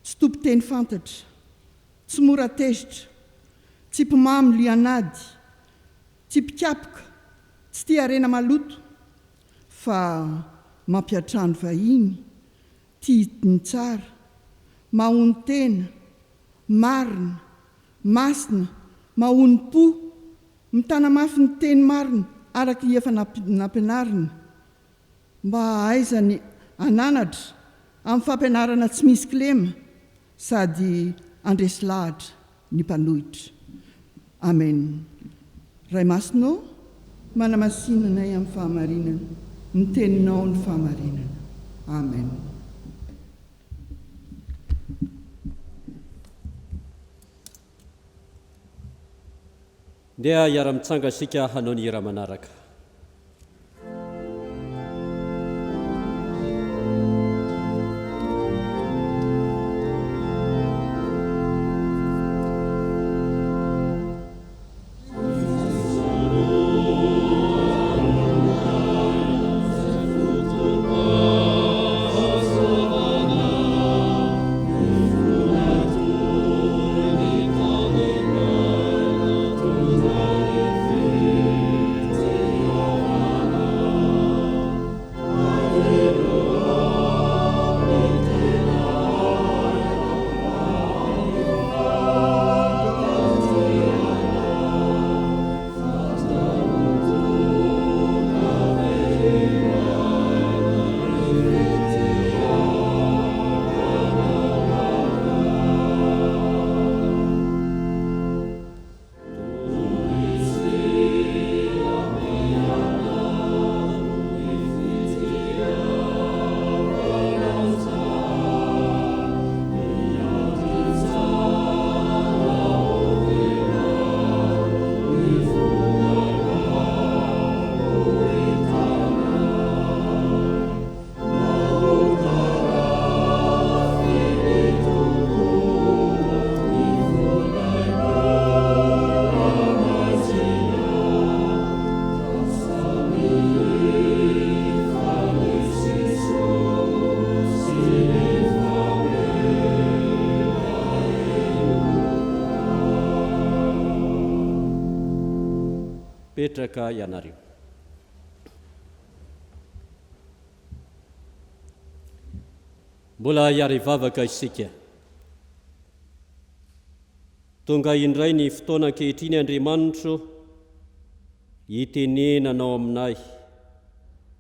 Tsy tompo-teny fantatra, tsy mora tezitra, tsy mpimamy lianady, tsy mpikapoka, tsy tia arena maloto, fa mampiatrano vahiny, tia ny tsara, mahony tena, marina, masina, mahony po, mitana mafy ny teny marina araka efa nampianarina, mba ahaizany ananatra amin'ny fampianarana tsy misy kilema sady andresy lahatra ny mpanohitra. Amen. Ray masinao, manamasinanay amin'ny fahamarinana, ny teninao ny fahamarinana. Amen. Dia hiara-mitsanga sika hanao ny hira manaraka. Petraka ianareo. Mbola hiara-ivavaka isika. Tonga indray ny fotoana ankehitriny Andriamanitro hitenenanao aminay,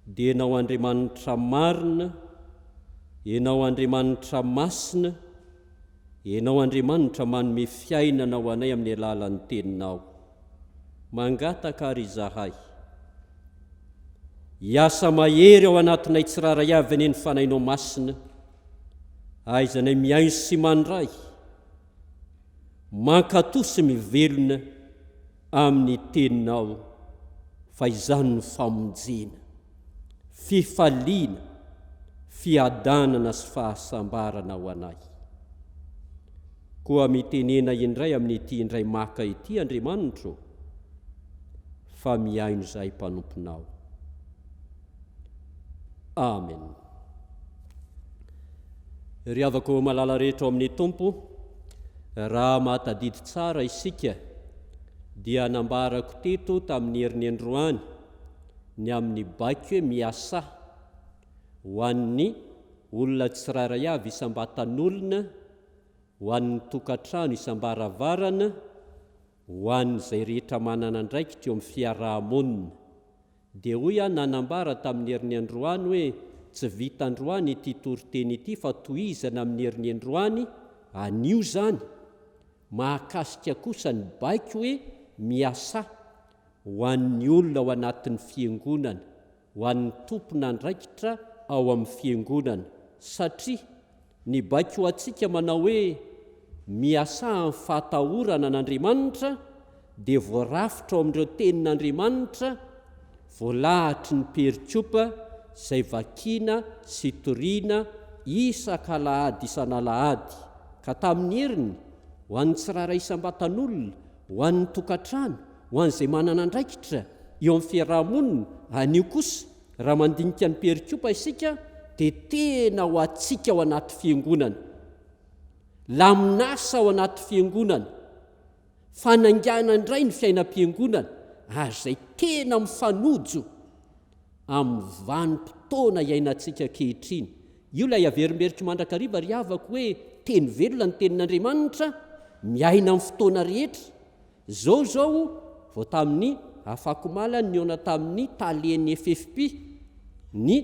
dia enao Andriamanitra marina, enao Andriamanitra masina, enao Andriamanitra manome fiainana ho anay amin'ny alalan'ny teninao. Mangataka ary izahay. Hiasa mahery ao anatinay tsiraray avy eny ny fanainao masina, aizanay miaino sy mandray, mankatoa sy mivelona amin'ny teninao, fa izany no famonjena, fifaliana, fiadanana sy fahasambarana ho anay. koa mitenena indray amin'ity indray maka ity Andriamanitro fa miaino izay mpanomponao. Amen. Ry havako malala rehetra ao amin'ny Tompo, raha mahatadidy tsara isika dia nambarako teto tamin'ny herin'ny androany ny amin'ny baiky hoe miasa ho an'ny olona tsirairay avy isam-batan'olona, ho an'ny tokantrano isam-baravarana, ho an'izay rehetra manana andraikitra eo amin'ny fiarahamonina. Dia hoy aho nanambara tamin'ny herin'ny androany hoe tsy vita androany ity toriteny ity fa tohizana amin'ny herin'ny androany anio zany. Mahakasika kosa ny baiky hoe miasa ho an'ny olona ao anatin'ny fiangonana, ho an'ny tompona andraikitra ao amin'ny fiangonana, satria ny baiky ho antsika manao hoe miasa amin'ny fahatahorana an'Andriamanitra dia voarafitra ao amin'ireo tenin'Andriamanitra, voalahatry ny perikopa izay vakiana sy toriana isan-kalahady isan'alahady. Ka tamin'ny heriny ho an'ny tsirairay isam-batan'olona, ho an'ny tokantrano, ho an'izay manana andraikitra eo amin'ny fiarahamonina, anio kosa raha mandinika ny perikopa isika dia tena ho antsika ao anaty fiangonana, laminasa ao anaty fiangonana, fanaingana indray ny fiainam-piangonana, ary izay tena mifanojo amin'ny vanim-potoana iainantsika ankehitriny. Io ilay averimberiko mandrakariva ry havako hoe teny velona ny tenin'Andriamanitra, miaina amin'ny fotoana rehetra. Zao vao tamin'ny afako mala ny ona tamin'ny talen'ny FFP, ny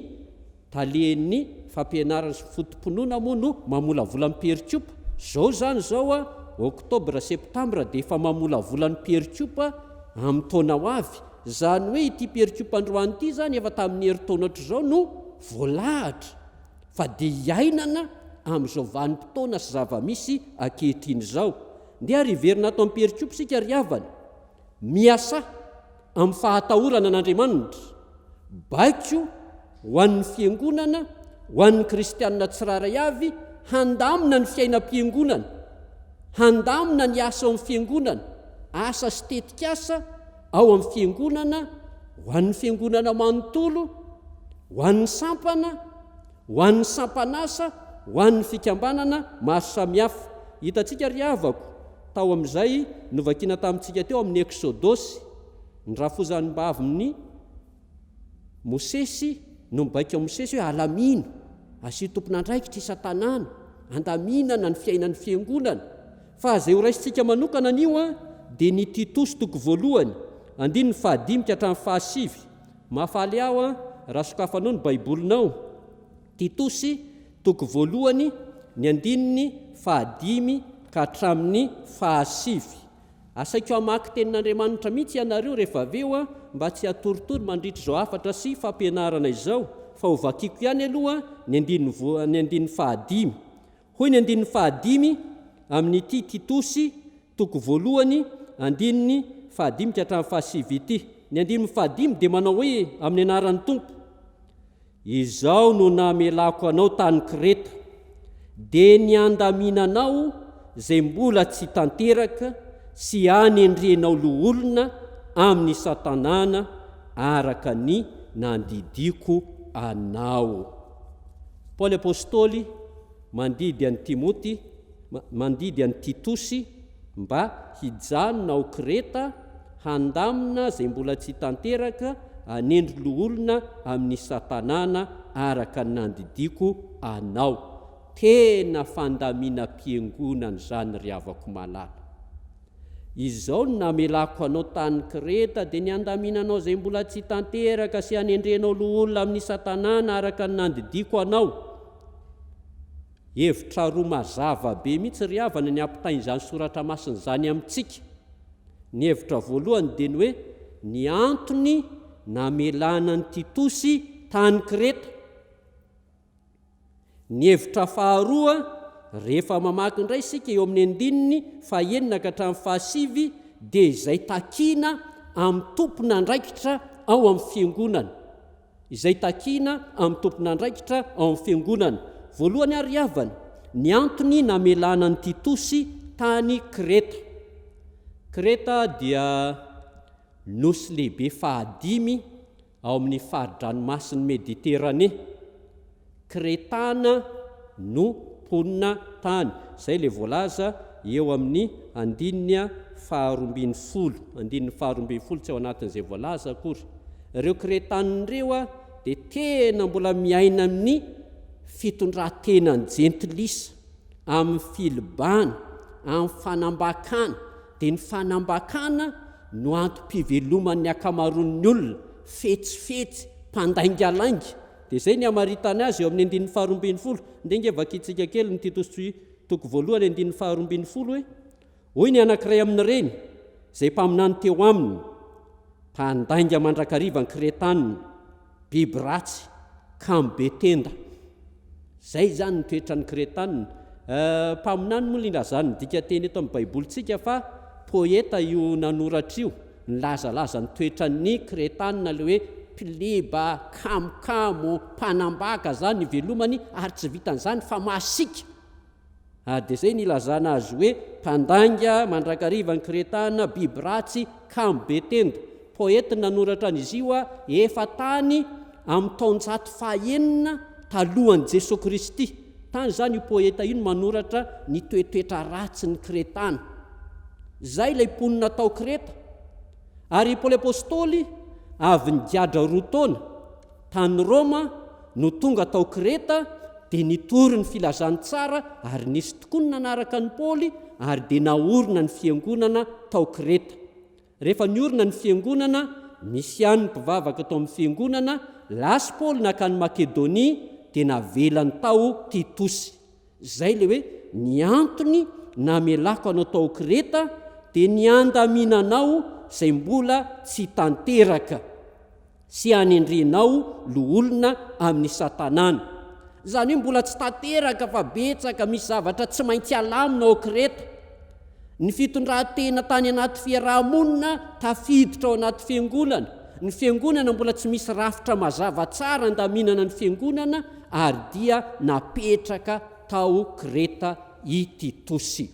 talen'ny fampianarana sy fotomponoana moa no mamolavola ny perikopa. Zao zany zao oktobra septambra dia efa mamolavola ny perikopa amin'ny taona ho avy. Zany hoe ity perikopa androany ity zany efa tamin'ny herintaona ohatr'izao no voalahatra, fa dia iainana amin'izao vanim-potoana sy zava-misy ankehitriny izao. Dia ary verina atao amin'ny perikopa sika ry havana, miasa amin'ny fahatahorana an'Andriamanitra, baiko ho an'ny fiangonana, ho an'ny kristianina tsirairay avy, handamina ny fiainam-piangonana, handamina ny asa ao amin'ny fiangonana, asa sy tetikasa ao amin'ny fiangonana, ho an'ny fiangonana manontolo, ho an'ny sampana, ho an'ny sampanasa, ho an'ny fikambanana maro samihafa. Hitantsika ry havako tao amin'izay novakiana tamintsika teo amin'ny Exodosy, ny rafozan'ny-bavy amin'ny Mosesy no mibaika Mosesy hoe alamino, asia tompon'andraikitra isan-tanàna, andaminana ny fiainan'ny fiangonana. Fa izay ho raisintsika manokana anio dia ny Titosy toko voalohany 5:5. Mahafaly aho raha sokafanao ny baibolinao. Titosy toko voalohany 5:5 ka hatramin'ny 6. Asaiko hamaky tenin'Andriamanitra mihitsy ianareo rehefa aveo mba tsy hatoritory mandritra izao afatra sy fampianarana izao, fa ho vakiako ihany aloha ny 5. Hoy ny 5 amin'ity Titosy toko voalohany 5:5 ka hatramin'ny 6 ity. Ny 5 dia manao hoe amin'ny anaran'ny Tompo: izao no namelako anao tany Kreta, dia ny andaminanao izay mbola tsy tanteraka sy anendrenao loholona amin'ny isan-tanàna araka ny nandidiko anao. Paoly apôstôly mandidy an'i Timoty, mandidy an'i Titosy mba hijanona ao Kreta, handamina izay mbola tsy tanteraka, anendry loholona amin'ny isan-tanàna araka ny nandidiko anao. Tena fandamina-piangonana zany ry havako malala. Izao no namelako anao tany Kreta, dia ny andaminanao izay mbola tsy tanteraka sy anendrenao loholona amin'ny isan-tanàna araka ny nandidiko anao. Hevitra roa mazava be mihitsy ry havana ny ampitain'izany soratra masina izany amintsika. Ny hevitra voalohany dia ny hoe ny antony namelana ny Titosy tany Kreta. Ny hevitra faharoa, rehefa mamaky indray isika eo amin'ny 9 ka hatramin'ny 7, dia izay takiana amin'ny tompona andraikitra ao amin'ny fiangonana. Izay takiana amin'ny tompona andraikitra ao amin'ny fiangonana. Voalohany ary havana, ny antony namelana ny Titosy tany Kreta. Kreta dia nosy lehibe fahadimy ao amin'ny faridranomasin'ny Mediterane. Kretana no mponina tany. Izay le voalaza eo amin'ny 240. 240 tsy ao anatin'izay voalaza akory. Ireo kretanireo dia tena mbola miaina amin'ny fitondran-tenan'ny jentilisa, amin'ny filibana, amin'ny fanambakana. Dia ny fanambakana no antom-piveloman'ny akamaroan'ny olona, fetsifetsy, mpandaingalainga. Dia izay ny amaritana azy eo amin'ny 240. Ndenge vakitsika kely ny Titosy toko voalohany 240 hoe: hoy ny anankiray amin'ireny izay mpaminany teo aminy, mpandainga mandrakariva ny Kretanina, biby ratsy, kamo be tenda. Zay zany ny toetran'ny Kretanina. Mpaminany moa ilazany dika teny eto amin'ny baibolitsika fa poeta io nanoratra io nilazalaza ny toetran'ny Kretanina, le hoe pileba, kamokamo, mpanambaka zany ny velomany, ary tsy vitan'izany fa masika. Dia zay nilazana azy hoe mpandainga mandrakariva ny Kretanina, biby ratsy, kamo be tenda. Poeta nanoratra an'izy io efa tany amin'ny taonjato fahaenina talohan'i Jesosy Kristy. Tany zany io poeta io no manoratra ny toetoetra ratsy ny Kretana. Zay ilay mponina tao Kreta. Ary Paoly Apôstôly avy nigadra 2 taona tany Roma no tonga tao Kreta, dia nitory ny filazany tsara, ary nisy tokoa ny nanaraka ny Paoly, ary dia naorina ny fiangonana tao Kreta. Rehefa niorina ny fiangonana, misy ihany ny mpivavaka tao amin'ny fiangonana, lasy Paoly nakany Makedonia, dia navelany tao Titosy. Zay le hoe ny antony namelako anao tao Kreta dia ny andaminanao izay mbola tsy tanteraka, sy anendrenao loholona amin'ny satanana. Zany hoe mbola tsy tanteraka fa betsaka, misy zavatra tsy maintsy alamina ao Kreta. Ny fitondran-tena tany anaty fiarahamonina tafiditra ao anaty fiangonana. Ny fiangonana mbola tsy misy rafitra mazava tsara andaminana ny fiangonana, ary dia napetraka tao Kreta i Titosy.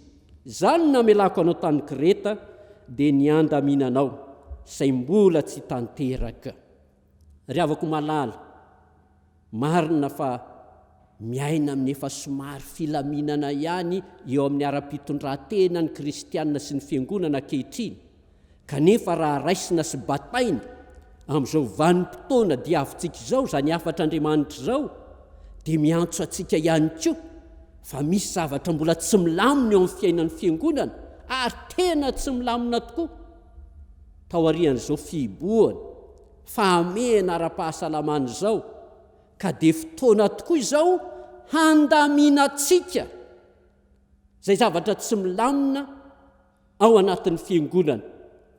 Zany namelako anao tany Kreta dia ny andaminanao izay mbola tsy tanteraka. Ry havako malala, marina fa miaina amin'ny efa somary filaminana ihany eo amin'ny ara-pitondran-tena ny kristianina sy ny fiangonana ankehitriny, kanefa raha raisina sy bataina amin'izao vanim-potoana diavintsika izao, zany afatr'Andriamanitra izao, dia miantso atsika ihany koa fa misy zavatra mbola tsy milamina eo amin'ny fiainan'ny fiangonana, ary tena tsy milamina tokoa. Taorian'izao fibohana, fahamehana ara-pahasalamana izao, ka dia fotoana tokoa izao handaminatsika zay zavatra tsy milamina ao anatin'ny fiangonana.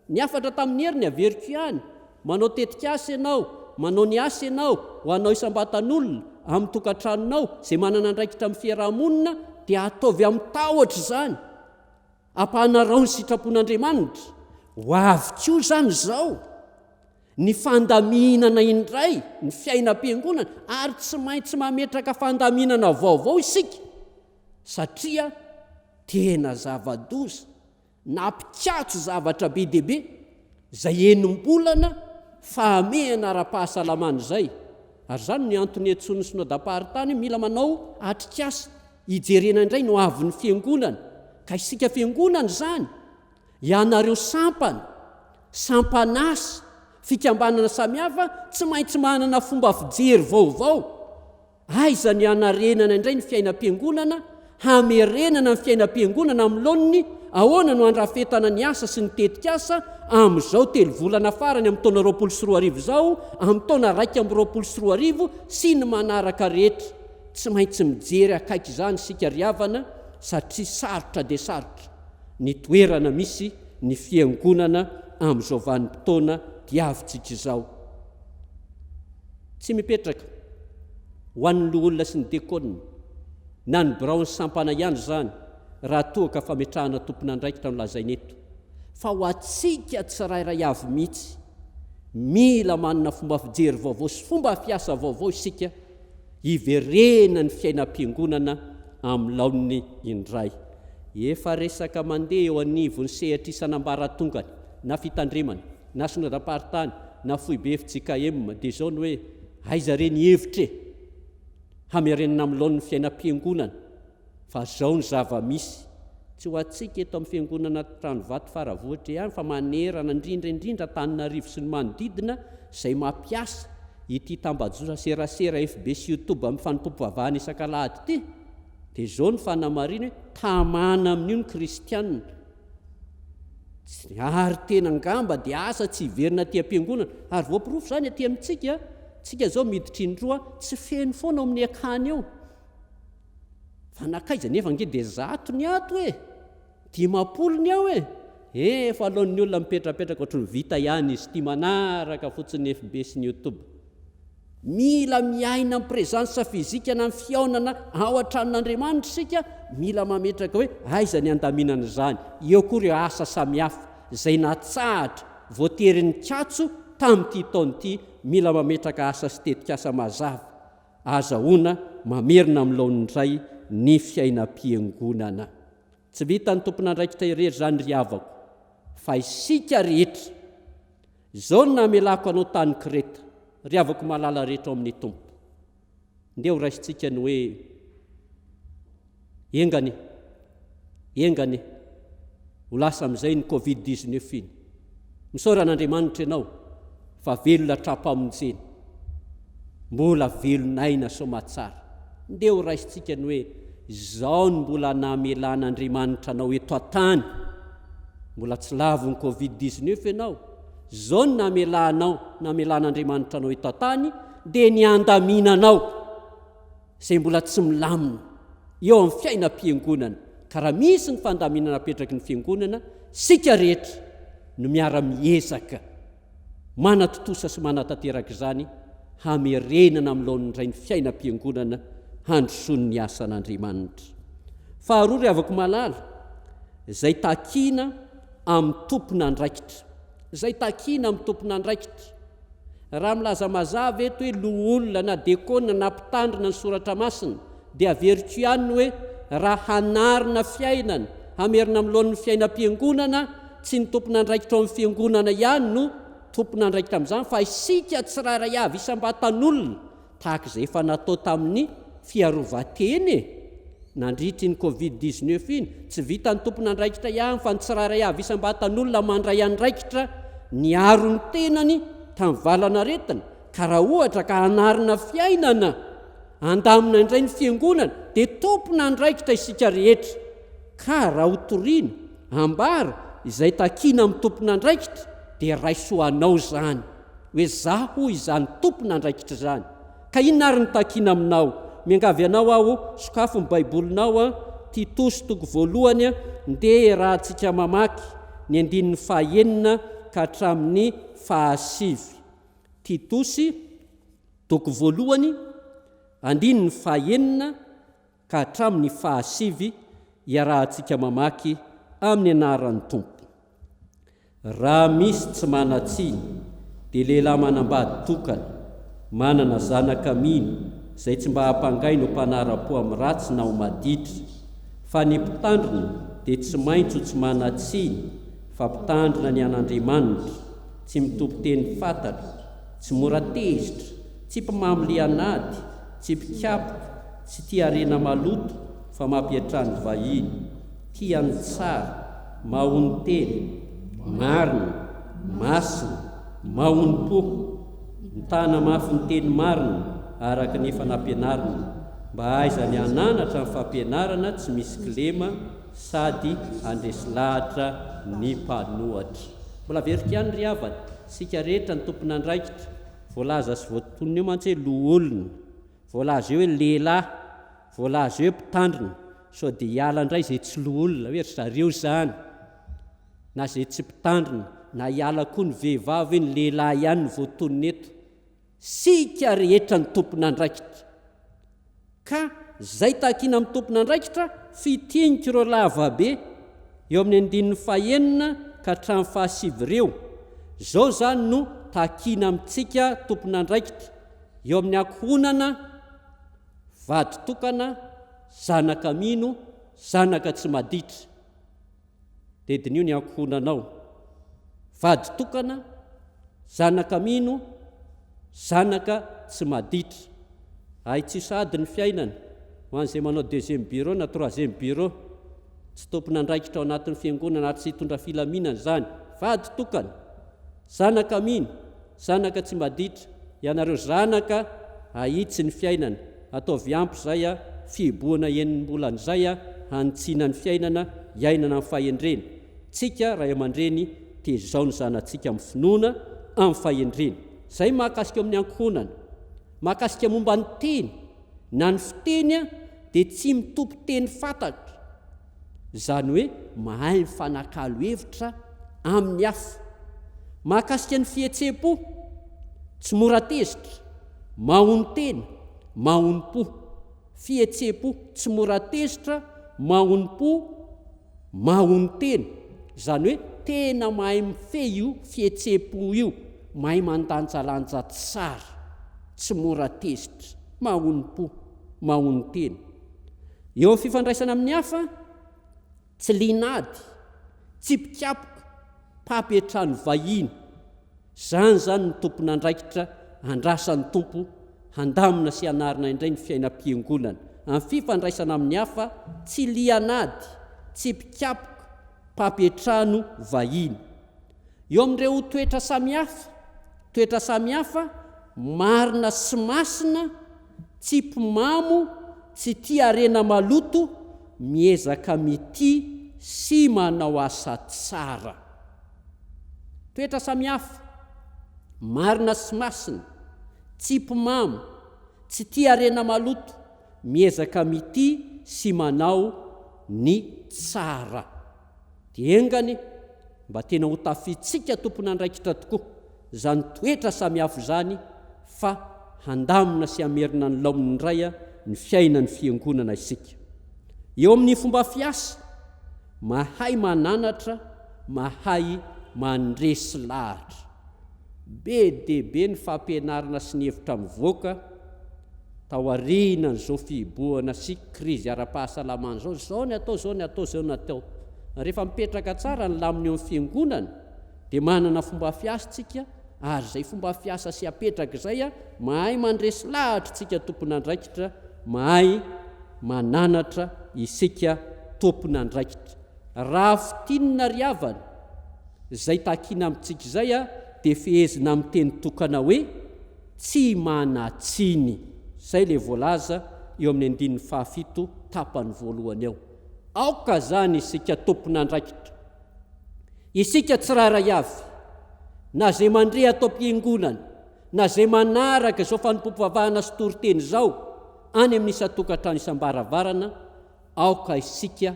Ny afatra tamin'ny heri ny averiko ihany, manao tetikasa ianao, manao ny asa ianao ho anao isam-batan'olona amin'ny tokantranonao izay manana andraikitra amin'ny fiarahamonina, dia ataovy amin'ny tahotra izany, ampahanarao ny sitrapon'Andriamanitra. Ho avy koa zany izao ny fandaminana indray ny fiainam-piangonana, ary tsy maintsy mametraka fandaminana vaovao isika, satria tena zava-doza nampikatso zavatra be dehibe zay enim-bolana fahamehana ara-pahasalamana izay. Ary zany ny antony antsony synodam-paharitany mila manao atrikasa hijerena indray no avy ny fiangonana, ka isika fiangonana zany ianareo sampana, sampanasa, fikambanana samihafa tsy maintsy manana fomba fijery vaovao. Aiza ny anarenana indray ny fiainam-piangonana, hamerenana ny fiainam-piangonana amin'ny laoniny, ahoana no andrafetana ny asa sy ny tetikasa amin'izao 3 volana farany amin'ny taona 2024 izao, amin'ny taona 2024 sy ny manaraka rehetra. Tsy maintsy mijery akaiky izany sika riavana, satria sarotra dia sarotra ny toerana misy ny fiangonana amin'izao vanim-potoana diavintsika izao. Tsy mipetraka ho an'ny loholona sy ny dekona na ny birao ny sampana ihany zany, raha toa ka fametrahana tompon'andraikitra nolazainy eto, fa ho atsika tsirairay avy mihitsy mila manana fomba fijery vaovao sy fomba fiasa vaovao isika, hiverena ny fiainam-piangonana amin'ny laoniny indray. efa resaka mandeha eo anivony sehatra isanambaratongany na fitandremana na sonadaparitany na foibe FJKM dia zao ny hoe aiza reny hevitra hamiarenana amin'ny laon'ny fiainam-piangonana fa zao ny zava-misy tsy ho atsika eto amin'ny fiangonana Tranovato faravohitra ihany fa manerana indrindra Antananarivo sy ny manodidina izay mampiasa ity tambajora serasera FB sy YouTube amin'ny fanompom-pivavahana isan-kalahady ity dia zao ny fanamarina hoe tamana amin'io ny kristianina ary tena ngamba dia asa tsy hiverina aty am-piangonana ary voapirofo zany aty amintsika tsika zao miditra indroa tsy feno foana amin'ny akany eo fa nakaiza nefa nge dia zato ny ato 50 ny ao fa alohan'ny olona mipetrapetraka ohatry ny vita ihany izy ity manaraka fotsiny FB sy ny YouTube mila miaina amin'ny prezansa fizika na ny fiaonana ao an-tranon'Andriamanitra sika mila mametraka hoe aiza ny andaminana izany eo koa ireo asa samihafa izay natsahatra voatery ny katso tamin'ity taon'ity mila mametraka asa sy tetikasa mazava azahoana mamerina amin'ny laonindray ny fiainam-piangonana tsy vita ny tompon'andraikitra irery zany ry havako fa isika rehetra zao ny namelako anao tany Kreta ry havako malala rehetra ao amin'ny tompo ndeo raisintsika ny hoe engane ho lasa amin'izay ny Covid-19 iny misaoran'Andriamanitra ianao fa velona trapamonjeny mbola velonaina somatsara ndeo raisintsika ny hoe zao ny mbola namelan'Andriamanitra anao eto atany mbola tsy lavo ny Covid-19 ianao zao ny namelan'Andriamanitra anao eto atany dia ny andaminanao izay mbola tsy milamina eo amin'ny fiainam-piangonana ka raha misy ny fandaminana apetraky ny fiangonana sika rehetra no miara-miezaka manatotosa sy manatanteraka izany hamerenana amin'ny laonindray ny fiainam-piangonana handrosoany ny asan'Andriamanitra faharoa ry havako malala izay takiana amin'ny tompon'andraikitra raha milaza mazava eto hoe loholona na dekona na mpitandrina ny soratra masina dia averiko ihany hoe raha hanarina fiainana hamerina amin'ny laon'ny fiainam-piangonana tsy ny tompon'andraikitra ao amin'ny fiangonana ihany no tompon'andraikitra amin'izany fa isika tsirairay avy isam-batan'olona tahaka izay efa natao tamin'ny fiarovan-teny nandritry ny Covid-19 iny tsy vita ny tompon'andraikitra ihany fa ny tsirairay avy isam-batan'olona mandray andraikitra ny aro ny tenany tamin'ny valana retina ka raha ohatra ka hanarina fiainana andamina indray ny fiangonana dia tompon'andraikitra isika rehetra ka raha hotoriana ambara izay takiana amin'ny tompon'andraikitra dia raisoanao zany hoe zaho izany tompon'andraikitra zany ka inona ary ny takiana aminao miangavy anao aho sokafo ny baibolinao Titos toko voalohany ndeha raha antsika mamaky ny 9 ka hatramin'ny 10 Titosy toko voalohany 9 ka hatramin'ny 10 raha antsika mamaky amin'ny anaran'ny tompo raha misy tsy manatsiny dia lehilahy manambady tokana manana zanaka mino izay tsy mba hampangay no mpanara-po amin'ny ratsy na ho maditra fa ny mpitandrina dia tsy maintsy ho tsy manatsiny fa mpitandrina ny an'Andriamanitra tsy mitompo teny fantatra tsy mora tezitra tsy mpamamilianady tsy mpikapoka tsy tia arena maloto fa mampiatrany vahiny tiany tsara mahony teny marina masina mahony-po mitana mafy ny teny marina araka nefa nampianarina mba aizany ananatra ny fampianarana tsy misy kilema sady andresy lahatra ny mpanohatra mbola verika ihany ry havana sika rehetra ny tompon'andraikitra voalaza sy voatonina eo mantsy hoe loholona voalaza eo hoe lehilahy voalaza eo hoe mpitandrina sao dia hiala indray izay tsy loholona hoe ry zareo zany na izay tsy mpitandrina na hiala koa ny vehivavy hoe ny lehilahy ihany ny voatonina eto sika rehetra ny tompon'andraikitra ka zay takiana amin'ny tompon'andraikitra fitinika ireo lavabe eo amin'ny 9 ka hatramin'ny 10 ireo zao zany no takiana amintsika tompon'andraikitra eo amin'ny ankohonana vady tokana zanaka mino zanaka tsy maditra, dedin'io ny ankohonanao. Vady tokana, zanaka mino, zanaka tsy maditra. Ay tsy sady ny fiainana ho an'izay manao deuxième bureau na troisième bureau, tsy tompona andraikitra ao anatin'ny fiangonana ary tsy hitondra filaminana zany. Vady tokana, zanaka mino, zanaka tsy maditra. Ianareo zanaka ahitsy ny fiainana, ataovy ampy zay fiboana enim-bolana zay hanitsina ny fiainana, iainana amin'ny fahendrena. Tsika ray aman-dreny tezao ny zanantsika amin'ny finoana amin'ny fahendrena. Zay mahakasika amin'ny ankohonana. Mahakasika momba ny teny na ny fiteny dia tsy mitompo teny fantatra, zany hoe mahay mifanakalo hevitra amin'ny hafa. Mahakasika ny fihetsem-po, tsy mora tezitra, mahony tena, mahony po. Fihetsem-po tsy mora tezitra, mahony po, mahony tena. Zany hoe tena mahay mifehy io fihetsem-po io, mahay mandanjalanja tsara, tsy mora tezitra, mahony po, mahony tena. Eo amin'ny fifandraisana amin'ny hafa, tsy linady, tsy pikapoka, mpampiatrano vahiny. Zany ny tompon'andraikitra andrasan'ny tompo handamina sy anarina indray ny fiainam-piangonana. Amin'ny fifandraisana amin'ny hafa, tsy lianady, tsy pikapoka, mpampiatrano vahiny. Eo amin'ireo toetra samihafa, marina sy masina, tsy mpimamo, tsy tia arena maloto, miezaka mity sy manao asa tsara. Toetra samihafa, marina sy masina, tsy mpimamo, tsy tia arena maloto, miezaka mity sy manao ny tsara. Diengany mba tena ho tafitsika tompon'andraikitra tokoa zany toetra samihafa zany, fa handamina sy amerina ny laon'ny ray ny fiainan'ny fiangonana isika. Eo amin'ny fomba fiasa, mahay mananatra, mahay mandresy lahatra. Be dia be ny fampianarana sy ny hevitra mivoaka taoriana n'izao fiboana sy krizy ara-pahasalamana zao. Zao ny atao, zao ny atao, zao ny atao. Rehefa mipetraka tsara ny lamina eo amin'ny fiangonana dia manana fomba fiasa tsika, ary zay fomba fiasa sy apetraka izay mahay mandresy lahatra tsika tompon'andraikitra, mahay mananatra isika tompon'andraikitra. Raha fitinina riavana zay takina amintsika izay dia fehezina amin'ny teny tokana hoe tsy manatsiny. Zay le voalaza eo amin'ny 7 tapany voalohany eo. Aoka zany isika tompon'andraikitra, isika tsiraray avy, na zay mandre atao am-piangonana, na zay manaraka izao fanompoam-pivavahana sy toriteny zao any amin'ny isa-tokantrano isam-baravarana, aoka isika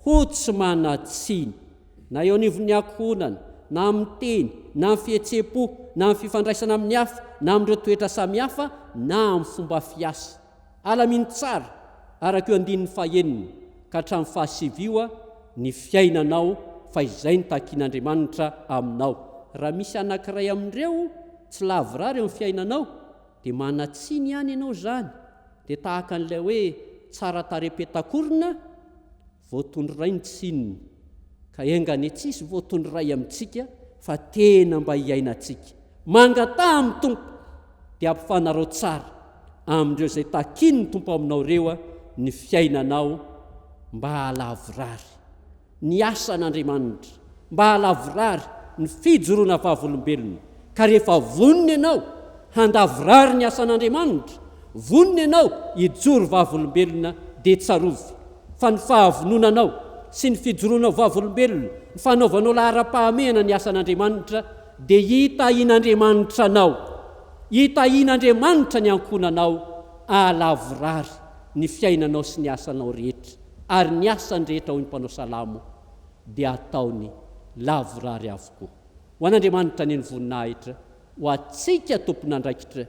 ho tsy manatsiny, na eo anivon'ny ankohonana, na amin'ny teny, na amin'ny fihetsem-po, na amin'ny fifandraisana amin'ny hafa, na amin'ireo toetra samihafa, na amin'ny fomba fiasa. Alaminy tsara araka eo 9 ka hatramin'ny 7 ny fiainanao, fa izay ny takian'Andriamanitra aminao. Raha misy anankiray amin'ireo tsy lavorary eo amin'ny fiainanao, dia manatsiny ihany ianao zany. Dia tahaka an'ilay hoe tsara tarepetakorona, voatondro ray ny tsininy, ka engany tsisy voatondro ray amintsika, fa tena mba hiainantsika. Mangata amin'ny tompo dia ampifanarao tsara amin'ireo zay takiny ny tompo aminao ireo ny fiainanao, mba halavorary ny asan'Andriamanitra, mba halavorary ny fijoroana vavolombelona. Ka rehefa vonona ianao handavorary ny asan'Andriamanitra, vonona ianao hijoro vavolombelona, dia tsarovy fa ny fahavononanao sy ny fijoroanao vavolombelona, ny fanaovanao lahara-pahamehana ny asan'Andriamanitra, dia hitahian'Andriamanitra anao, hitahian'Andriamanitra ny ankonanao, halavorary ny fiainanao sy ny asanao rehetra. Ary ny asany rehetra ho ny mpanao salamo dia ataony lavorary avokoa. Ho an'Andriamanitra ny voninahitra, ho antsika tompon'andraikitra,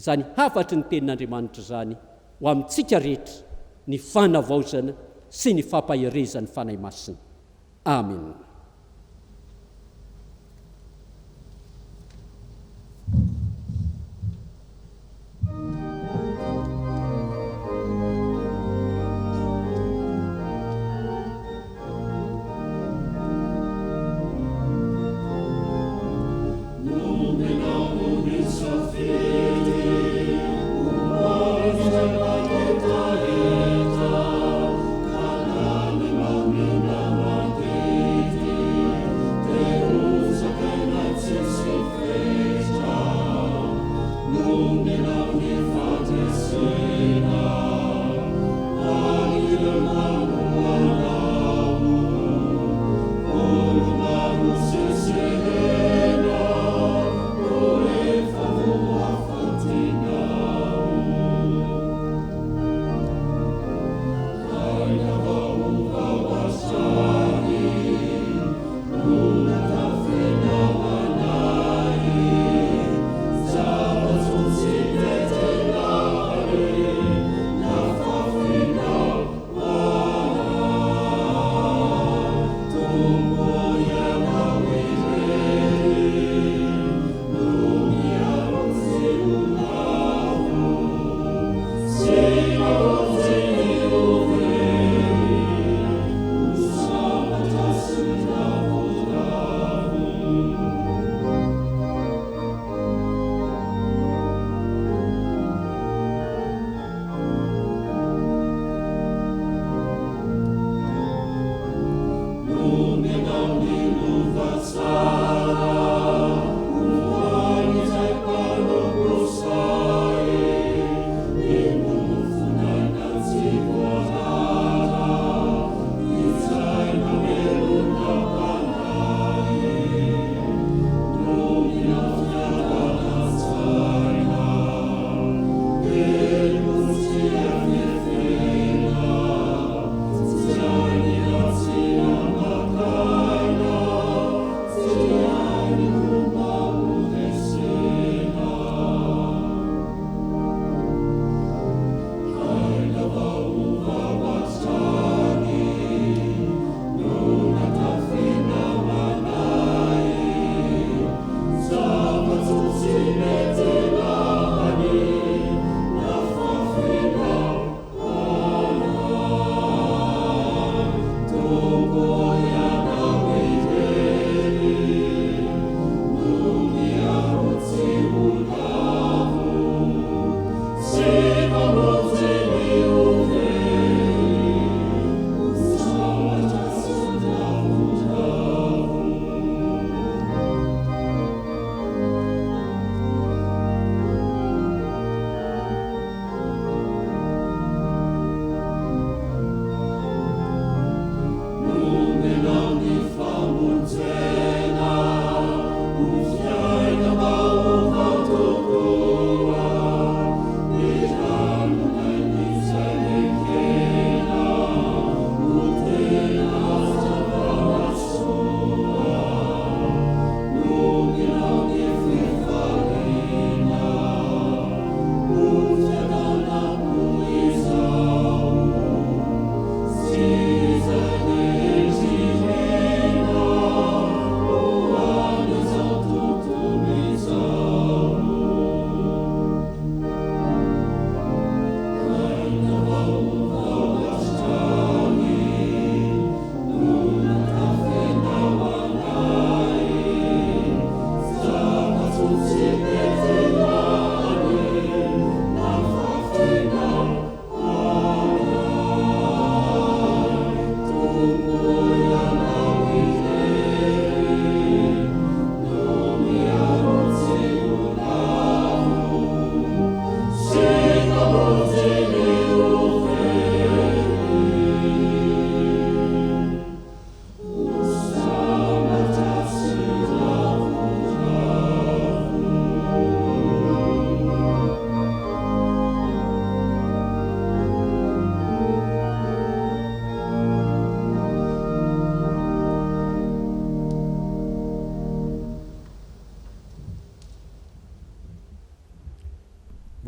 zany hafatry ny tenin'Andriamanitra zany, ho amintsika rehetra ny fanavaozana sy ny fampaherezany fanahy masina. Amen.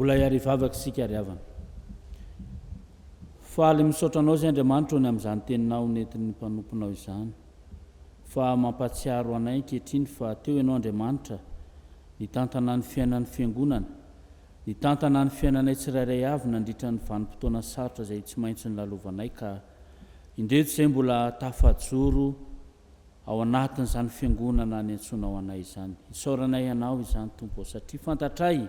mbola iary vavaka sika ary havana faly misaotra anao zay Andriamanitra ny amin'izany teninao nentin'ny mpanomponao izany fa mampatsiaro anay ankehitriny fa teo ianao Andriamanitra nitantana ny fiainan'ny fiangonana nitantana ny fiainanay tsirairay avy nandritra ny vanim-potoana sarotra izay tsy maintsy ny lalovanay ka indreto izay mbola tafajoro ao anatin'izany fiangonana ny antsonao anay izany isaoranay ianao izany tompo satria fantatray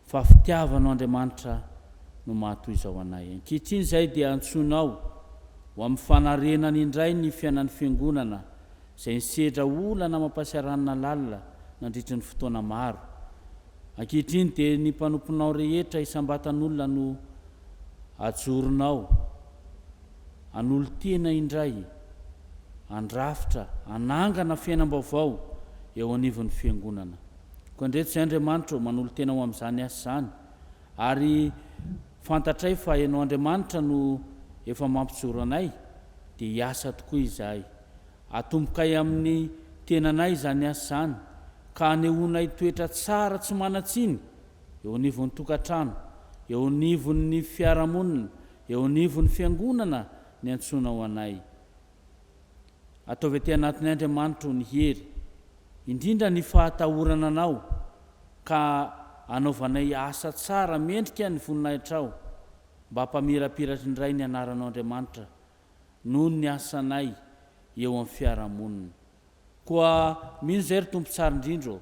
fa fitiavanao Andriamanitra no mahatoy izao anay ankehitriny izay dia antsonao ho amin'ny fanarenany indray ny fiainan'ny fiangonana izay nisedra olana mampasiaranana lalina nandritra ny fotoana maro ankehitriny dia ny mpanomponao rehetra isambatan'olona no ajoronao an'olo tena indray andrafitra anangana fiainam-baovao eo anivon'ny fiangonana koa ndreto izay Andriamanitra manolo tena ho amin'izany asa izany ary fantatray fa ianao Andriamanitra no efa mampijoro anay dia hiasa tokoa izahay atombokay amin'ny tenanay izany asa izany ka anehoanay toetra tsara tsy manatsiny eo anivon'ny tokantrano eo anivon'ny fiarahamonina eo anivon'ny fiangonana ny antsonao anay ataovy aty anatin'ny Andriamanitra ny hery indrindra ny fahatahorana anao ka anaovanay asa tsara mendrika ny voninahitrao mba hampamirapiratra indray ny anaranao Andriamanitra noho ny asanay eo amin'ny fiarahamonina koa mino izay ry tompo tsara indrindra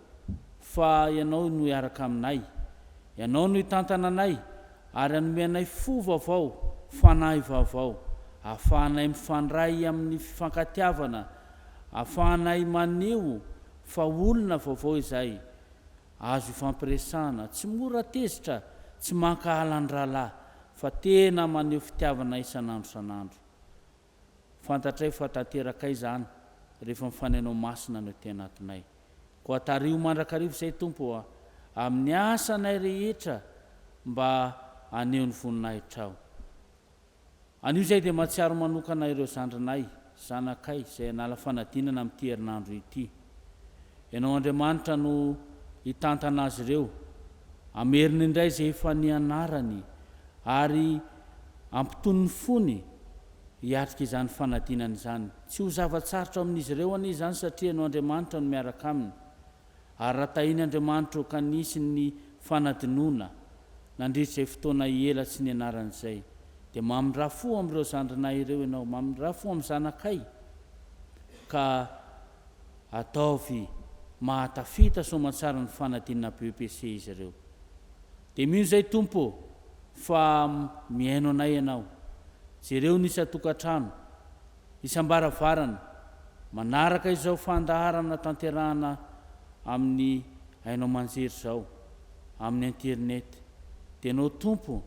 fa ianao no hiaraka aminay ianao no hitantana anay ary hanome anay fo vaovao fanahy vaovao ahafahanay mifandray amin'ny fifankatiavana ahafahanay maneho fa olona vaovao izay azo ifampiresana, tsy mora tezitra, tsy mankahala ny rahalahy, fa tena maneho fitiavana isan'andro san'andro. Fantatray fa tanterakay zany rehefa mifanenao masina no tena atinay. Koa tariho mandrakarivo izay tompo amin'ny asanay rehetra mba aneo ny voninahitrao. Anio izay dia mahatsiaro manokana ireo zandrinay, zanakay izay nala fanadinana amin'ity herinandro ity. Ianao Andriamanitra no hitantana azy ireo, ameriny indray izay efa nianarany ary ampitony ny fony hiatrika izany fanadinana izany. Tsy ho zavatsarotra amin'izy ireo ani izany satria ianao Andriamanitra no miaraka aminy. Ary raha tahiny Andriamanitra ka nisy ny fanadinoana nandritra fotoana ela tsy ny anaran'izay, dia mamindrafo amin'ireo zandrinay ireo ianao, mamindrafo amin'ny zanakay ka ataovy mahatafita soamantsara ny fanadinana BEPC izy ireo. Dia mino izay tompo fa mihaino anay ianao, jereo nisy tokantrano isam-baravarana manaraka izao fandaharana tanterahana amin'ny hainao manjery izao amin'ny internet. Dia ianao tompo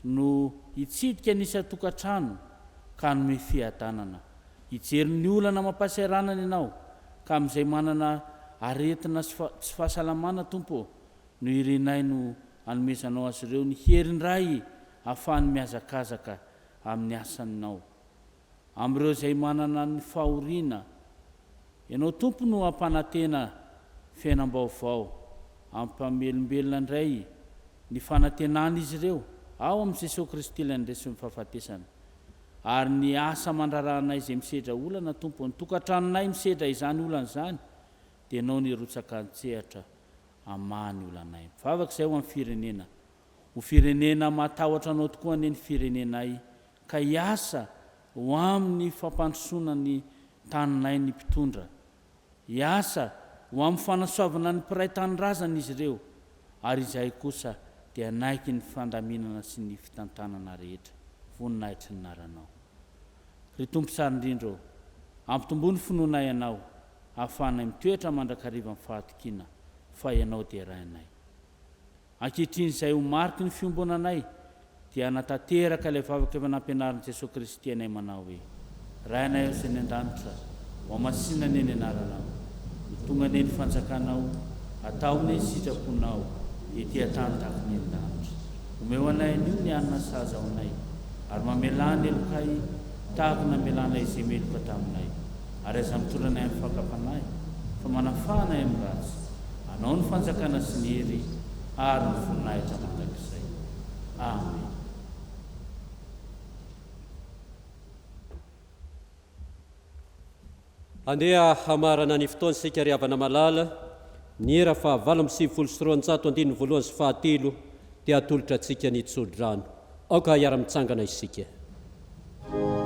no hitsidika nisy tokantrano ka nome fiadanana, hijery ny olana mampasaranana ianao ka amin'izay manana aretina tsy fahasalamana tompo no irenay no anomezanao azy ireo ny herinray ahafahany miazakazaka amin'ny asaninao. Amin'ireo izay manana ny fahoriana, ianao tompo no ampanantena fiainam-baovao, ampamelombelona indray ny fanantenana izy ireo ao amin'ny Jesosy Kristy ilay ndresy ny fahafatesana. Ary ny asa mandraranay izay misedra olana tompo, ny tokantranonay misedra izany olana izany, dia ianao ny rotsaka an-tsehatra amany olanay. Mivavaka izay ho amin'ny firenena, ho firenena matahotra anao tokoa anie ny firenenay, ka hiasa ho amin'ny fampandrosoana ny taninay ny mpitondra, hiasa ho amin'ny fanasoavana ny mpiray tanirazana izy ireo, ary izay kosa dia naiky ny fandaminana sy ny fitantanana rehetra. Voninahitry ny naranao. Ry tompo sara indrindra, ampitombony finoana ianao, ahafahanay mitoetra mandrakariva amin'ny fahatokiana, fa ianao dia rainay. Ankehitriny izay ho mariky ny fiombonanay, dia natateraka ilay vavaka efa nampianarin'i Jesosy Kristy anay manao hoe: rainay ao izay ny an-danitra, ho amasina ny eny anaranao, tonga ny eny fanjakanao, ataony sitraponao, ety an-tany tahaka ny an-danitra. Omeo anay anio ny anina saza ao anay, ary mamelany elokay tahaka namelanay izay meloka taminay, ary aza mitondranay amin'ny fakapanay, fa manafanay amin'ny ratsy. Anao ny fanjakana sy ny hery ary ny voninahitra mandrakizay. Amen. Andeha hamarana ny fotoana sika riavana malala, ny era fa 7:9 sy 13 dia atolotra antsika ny tsodrano. Aoka hiara-mitsangana isika. Amen.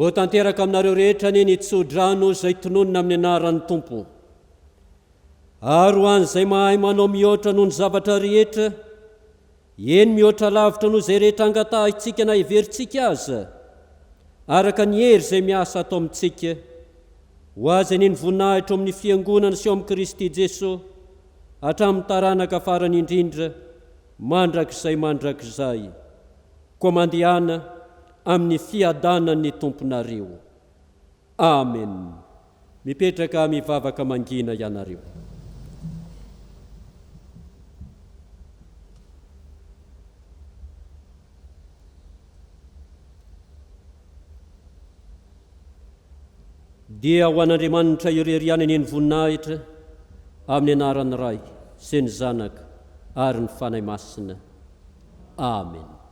ho tanteraka aminareo rehetra ne ny tsodrano izay tononina amin'ny anaran'ny tompo. Ary ho an'izay mahay manao mihoatra noho ny zavatra rehetra, eny mihoatra lavitra noho izay rehetra angatahitsika na iverintsika aza, araka ny hery izay miasa atao amintsika, ho azy ny voninahitra amin'ny fiangonana sy eo amin'ny Kristy Jesosy, hatramin'ny taranaka farany indrindra, mandrakizay mandrakizay, koa mandehana amin'ny fiadanan'ny tomponareo. Amen. Mipetraka mivavaka mangina ianareo. Dia ho an'Andriamanitra irerianany ny voninahitra amin'ny anaran'ny Ray sy ny Zanaka ary ny Fanahy Masina. Amen.